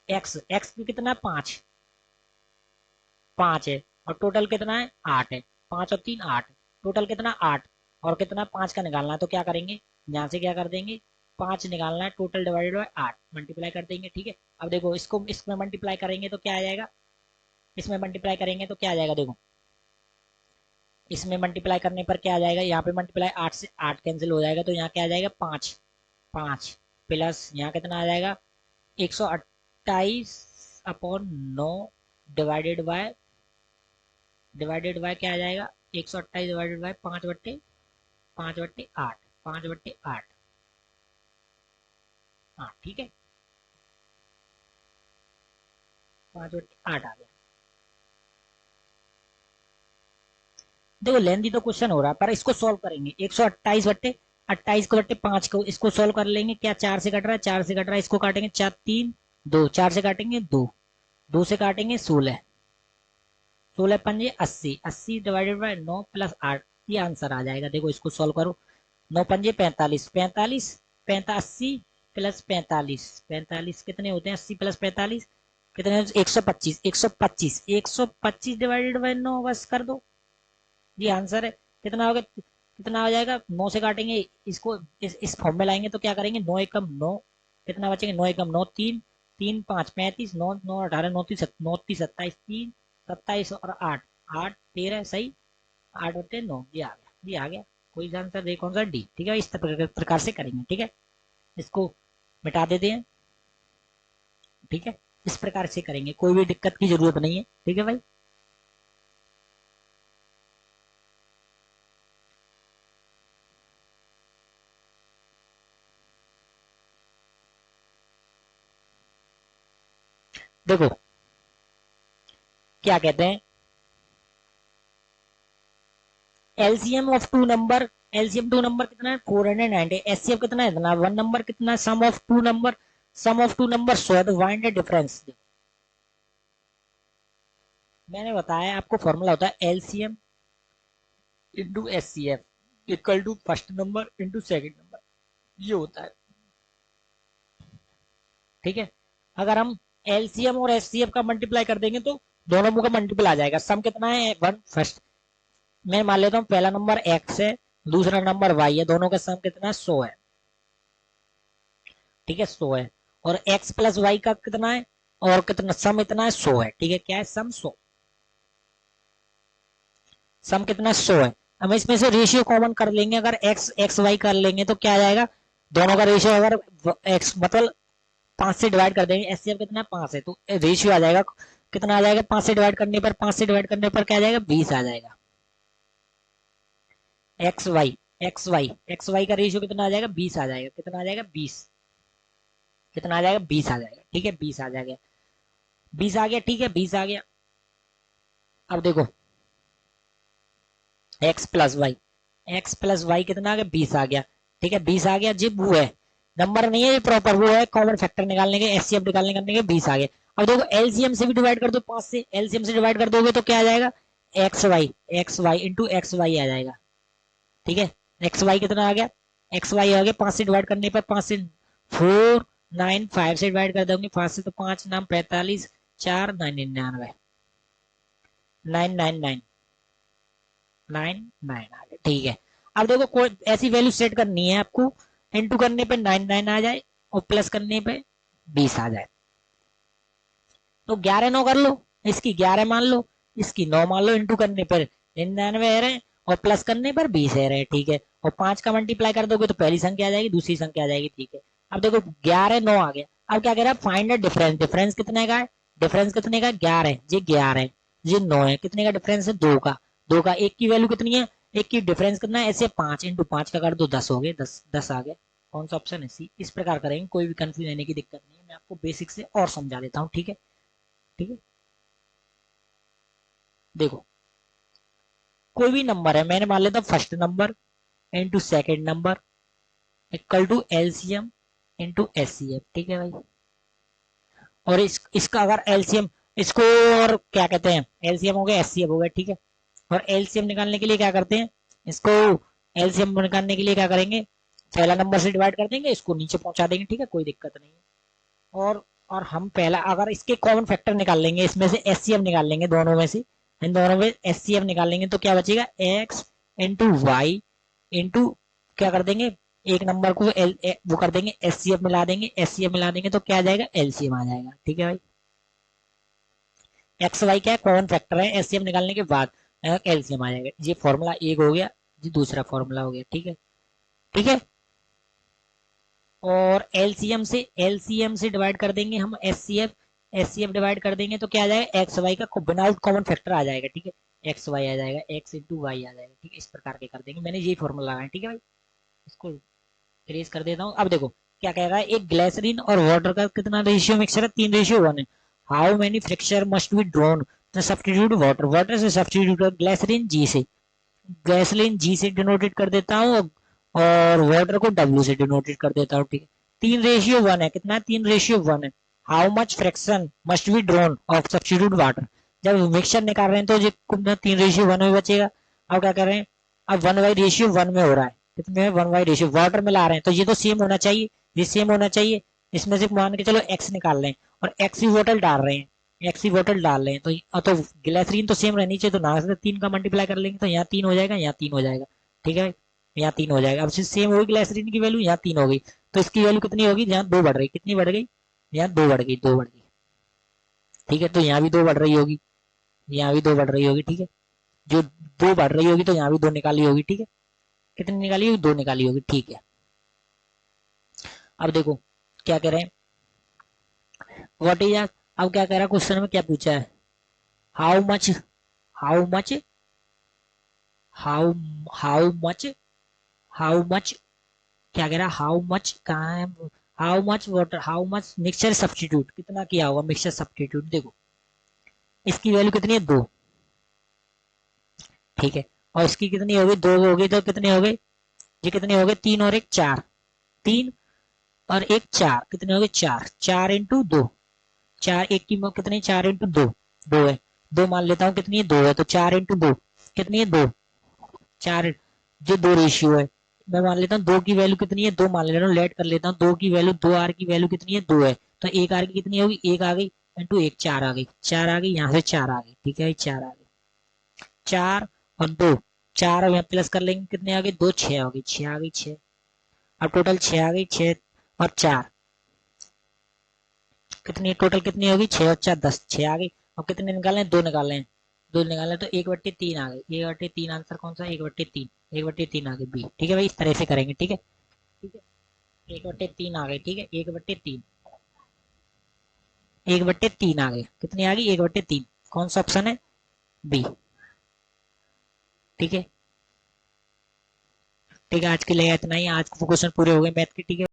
एक्स, एक्स कितना, 5 5 है, और टोटल कितना है, 8 है, 5 और 3 8, टोटल कितना 8, और कितना 5 का निकालना है, तो क्या करेंगे, यहाँ से क्या कर देंगे, 5 निकालना है, टोटल डिवाइडेड बाय 8 मल्टीप्लाई कर देंगे, ठीक है। अब देखो इसको इसमें मल्टीप्लाई करेंगे तो क्या आ जाएगा, इसमें मल्टीप्लाई करेंगे तो क्या आ जाएगा, देखो इसमें मल्टीप्लाई करने पर क्या आ जाएगा, यहाँ पे मल्टीप्लाई 8 से 8 कैंसिल हो जाएगा, तो यहाँ क्या आ जाएगा, 5 5 प्लस यहाँ कितना आ जाएगा, 128/9 डिवाइडेड बाय क्या आ जाएगा, 128 डिवाइडेड बाय 5/8, 5/8, हाँ ठीक है, 5/8 आ गया। देखो लेंदी तो क्वेश्चन हो रहा है, पर इसको सॉल्व करेंगे, 128/28 को बट्टे 5 को इसको सॉल्व कर लेंगे, क्या 4 से कट रहा है, 4 से कट रहा है, इसको काटेंगे 4 3 2, 4 से काटेंगे 2, 2 से काटेंगे 16, 16 पंजे 80, 80 डिवाइडेड बाय 9 प्लस 8, ये आंसर आ जाएगा। देखो इसको सॉल्व करो, 9 पंजे 45, 45 80 प्लस 45, 45 कितने होते हैं, 80 प्लस 45 कितने, 125, 125 125 डिवाइडेड बाय 9 बस कर दो, ये आंसर है। कितना हो गया, कितना हो जाएगा, 9 से काटेंगे इसको, इस फॉर्म में लाएंगे तो क्या करेंगे, 9 एकम 9, कितना बचेंगे, 9 एकम 9 3 3 5 35, 9 9 18 9 30 27 3 27 और 8 8 13 सही, 8/9, ये आ गया, ये आ गया, कोई आंसर दे, कौन सा, डी, ठीक है। इस प्रकार से करेंगे, ठीक है, इसको मिटा देते हैं, ठीक है, इस प्रकार से करेंगे, कोई भी दिक्कत की जरूरत नहीं है, ठीक है भाई। देखो क्या कहते हैं, LCM of two number, LCM two number कितना है, 490, एचसीएफ कितना है, इतना, वन नंबर कितना है, sum of two number, sum of two number 100 है, तो फाइंड द डिफरेंस। मैंने बताया आपको फॉर्मूला होता है LCM into HCF equal to first number into second number, ये होता है, ठीक है। अगर हम एलसीएम और एचसीएफ का मल्टीप्लाई कर देंगे तो दोनों का मल्टीपल आ जाएगा, सम कितना है, वन फर्स्ट, मैं मान लेता हूँ पहला नंबर एक्स है, दूसरा नंबर वाई है, दोनों का सम कितना है, 100 है, ठीक है, 100 है, और एक्स प्लस वाई का कितना है, और कितना सम इतना है, 100 है, ठीक है, क्या है सम, 100, सम कितना 100 है। हम इसमें से रेशियो कॉमन कर लेंगे, अगर एक्स एक्स वाई कर लेंगे तो क्या आ जाएगा, दोनों का रेशियो अगर एक्स मतलब 5 से डिवाइड कर देंगे, एचसीएफ कितना है 5 है, तो रेशियो आ जाएगा कितना आ जाएगा, 5 से डिवाइड करने पर 5 से डिवाइड करने पर क्या आ जाएगा 20 आ जाएगा। एक्स वाई एक्स वाई का रेशियो कितना आ जाएगा 20 आ जाएगा, कितना आ जाएगा 20, कितना आ जाएगा 20 आ जाएगा, ठीक है 20 आ जाएगा, 20 आ गया, ठीक है 20 आ गया। अब देखो एक्स प्लस वाई कितना आ गया 20 आ गया, ठीक है 20 आ गया जी, वो है नंबर नहीं है ये प्रॉपर, वो है कॉमन फैक्टर निकालने के, एचसीएफ निकालने करने के 20 आ गए। अब देखो एलसीएम से भी डिवाइड कर दो, 5 से एलसीएम से डिवाइड कर दोगे तो क्या आ जाएगा, X Y into X Y आ जाएगा, ठीक है एक्स वाई कितना आ गया, एक्स वाई आ गया 5 से डिवाइड करने पर, 5 से 4 9 5 से डिवाइड कर दोगे, 5 से तो 5 नाम 45 4 99 999 99 आ गया, ठीक है। अब देखो कोई ऐसी वैल्यू सेट करनी है आपको, इनटू करने पे 99 आ जाए और प्लस करने पे 20 आ जाए, तो 11 9 कर लो, इसकी 11 मान लो, इसकी 9 मान लो, इंटू करने पर 99 है रहे और प्लस करने पर 20 है रहे, ठीक है। और 5 का मल्टीप्लाई कर दोगे तो पहली संख्या आ जाएगी, दूसरी संख्या आ जाएगी, ठीक है। अब देखो 11 9 आ गया, अब क्या कह रहा है फाइंड द डिफरेंस, डिफरेंस कितने का है, डिफरेंस कितने का 11, ये 11 है, ये 9 है, कितने का डिफरेंस है 2 का, 2 का, एक की वैल्यू कितनी है, एक की डिफरेंस कितना है, ऐसे 5 इंटू 5 का कर दो 10 हो गए, 10 आ गए, कौन सा ऑप्शन है सी। इस प्रकार करेंगे, कोई भी कंफ्यूज होने की दिक्कत नहीं है, मैं आपको बेसिक से और समझा देता हूँ, ठीक है ठीक है। देखो कोई भी नंबर है, मैंने मान लेता हूँ first number into second number equal to LCM into HCF, ठीक है भाई। और इसका अगर एलसीएम, इसको और क्या कहते हैं, एलसीएम हो गया एचसीएफ हो गया, ठीक है। और एलसीएम निकालने के लिए क्या करते हैं, इसको एलसीएम निकालने के लिए क्या करेंगे, पहला नंबर से डिवाइड कर देंगे, इसको नीचे पहुंचा देंगे, ठीक है कोई दिक्कत नहीं है। और हम पहला अगर इसके कॉमन फैक्टर निकाल लेंगे, इसमें से एचसीएफ निकाल लेंगे, दोनों में से इन दोनों में एचसीएफ निकाल लेंगे, तो क्या बचेगा एक्स इंटू वाई इंटू क्या कर देंगे, एक नंबर को वो कर देंगे एचसीएफ मिला देंगे, एचसीएफ मिला देंगे तो क्या आ जाएगा एलसीएम आ जाएगा, ठीक है भाई। एक्स वाई क्या है कॉमन फैक्टर है, एचसीएफ निकालने के बाद एलसीएम आ जाएगा, ये फॉर्मूला एक हो गया, ये दूसरा फॉर्मूला हो गया, ठीक है ठीक है। और एलसीएम से डिवाइड कर देंगे हम एचसीएफ, एचसीएफ डिवाइड कर देंगे तो क्या आ जाएगा एक्स वाई का विदाउट कॉमन फैक्टर आ जाएगा, ठीक है एक्स वाई आ जाएगा, एक्स इंटू वाई आ जाएगा, ठीक है इस प्रकार के कर देंगे, मैंने यही फॉर्मूला लगाया, ठीक है भाई। इसको इरेज कर देता हूँ। अब देखो क्या कह रहा है, एक ग्लिसरीन और वाटर का कितना रेशियो मिक्सचर है, 3:1 है। How many fracture must be drawn to substitute water, water से सब्स्टिट्यूट ग्लिसरीन जी से, गैसोलीन जी से डिनोटेड कर देता हूँ और वाटर को डब्ल्यू से डिनोटेड कर देता हूँ, ठीक है। 3:1 है, कितना है 3:1 है। How much fraction must be drawn of substitute water, जब मिक्सचर निकाल रहे हैं तो ये 3:1 में बचेगा। अब क्या कर रहे हैं, अब 1/1 में हो रहा है, कितने में 1/, वाटर मिला रहे हैं तो ये तो सेम होना चाहिए, ये सेम होना चाहिए, इसमें से मान के चलो एक्स निकाल रहे हैं और एक्स ही बोतल डाल रहे हैं, एक्स ही बोतल डाल रहे हैं तो ग्लिसरीन तो सेम रहनी चाहिए, तो ना से 3 का मल्टीप्लाई कर लेंगे तो यहाँ 3 हो जाएगा, यहाँ 3 हो जाएगा, ठीक है यहाँ 3 हो जाएगा। अब सेम होगी ग्लिसरीन की वैल्यू, यहाँ 3 हो गई, तो इसकी वैल्यू कितनी होगी, यहाँ 2 बढ़ रही, कितनी बढ़ गई, यहाँ 2 बढ़ गई, 2 बढ़ गई, ठीक है। तो यहाँ भी 2 बढ़ रही होगी, यहाँ भी 2 बढ़ रही होगी, ठीक है। जो 2 बढ़ रही होगी तो यहाँ भी 2 निकाली होगी, ठीक है। कितनी निकाली होगी, 2 निकाली होगी, ठीक है। अब देखो क्या कह रहे हैं, व्हाट इज, अब क्या कह रहा है क्वेश्चन में क्या पूछा है, how much, how much, how how much, how much, क्या कह रहा है हाउ मच, कहाँ है, how much water, how much mixture substitute, कितना किया होगा मिक्सचर सब्स्टिट्यूट, देखो इसकी वैल्यू कितनी है 2, ठीक है। और इसकी कितनी होगी 2 होगी, तो कितने हो गए, ये कितने हो गए 3 और 1 4, 3 और 1 4, कितने हो गए 4, 4 इंटू 2, 4 एक की कितनी 4 इंटू 2, 2 है, 2 मान लेता हूँ कितनी है 2 है, तो 4 इंटू 2 कितनी है 2, 4, जो 2 रेशियो है, मैं मान लेता हूँ 2 की वैल्यू कितनी है 2 मान लेता हूँ, लेट कर लेता हूँ 2 की वैल्यू, 2 आर की वैल्यू कितनी है 2 है, तो 1 आर की कितनी होगी 1 आ गई इंटू 1 4 आ गई, 4 आ गई, यहाँ से 4 आ गई, ठीक है 4 आ गई, 4 और 2, 4 और यहाँ प्लस कर लेंगे कितने आ गए 2 6 आ गई, 6 आ गई 6, अब टोटल 6 आ गई, 6 और 4 कितनी टोटल कितनी होगी 6 और 4 10, 6 आ गई। और कितने निकालने 2 निकालने हैं, 2 निकालने तो 1/3 आ गई, 1/3 आंसर कौन सा 1/3, 1/3 आ गई बी, ठीक है भाई इस तरह से करेंगे, ठीक है ठीक है। 1/3 आ गई, ठीक है, 1/3, 1/3 आ गई, कितनी आ गई, 1/3। कौन सा ऑप्शन है, बी। ठीक है, ठीक है, आज के लिए इतना ही, आज के क्वेश्चन पूरे हो गए मैथ के, ठीक है।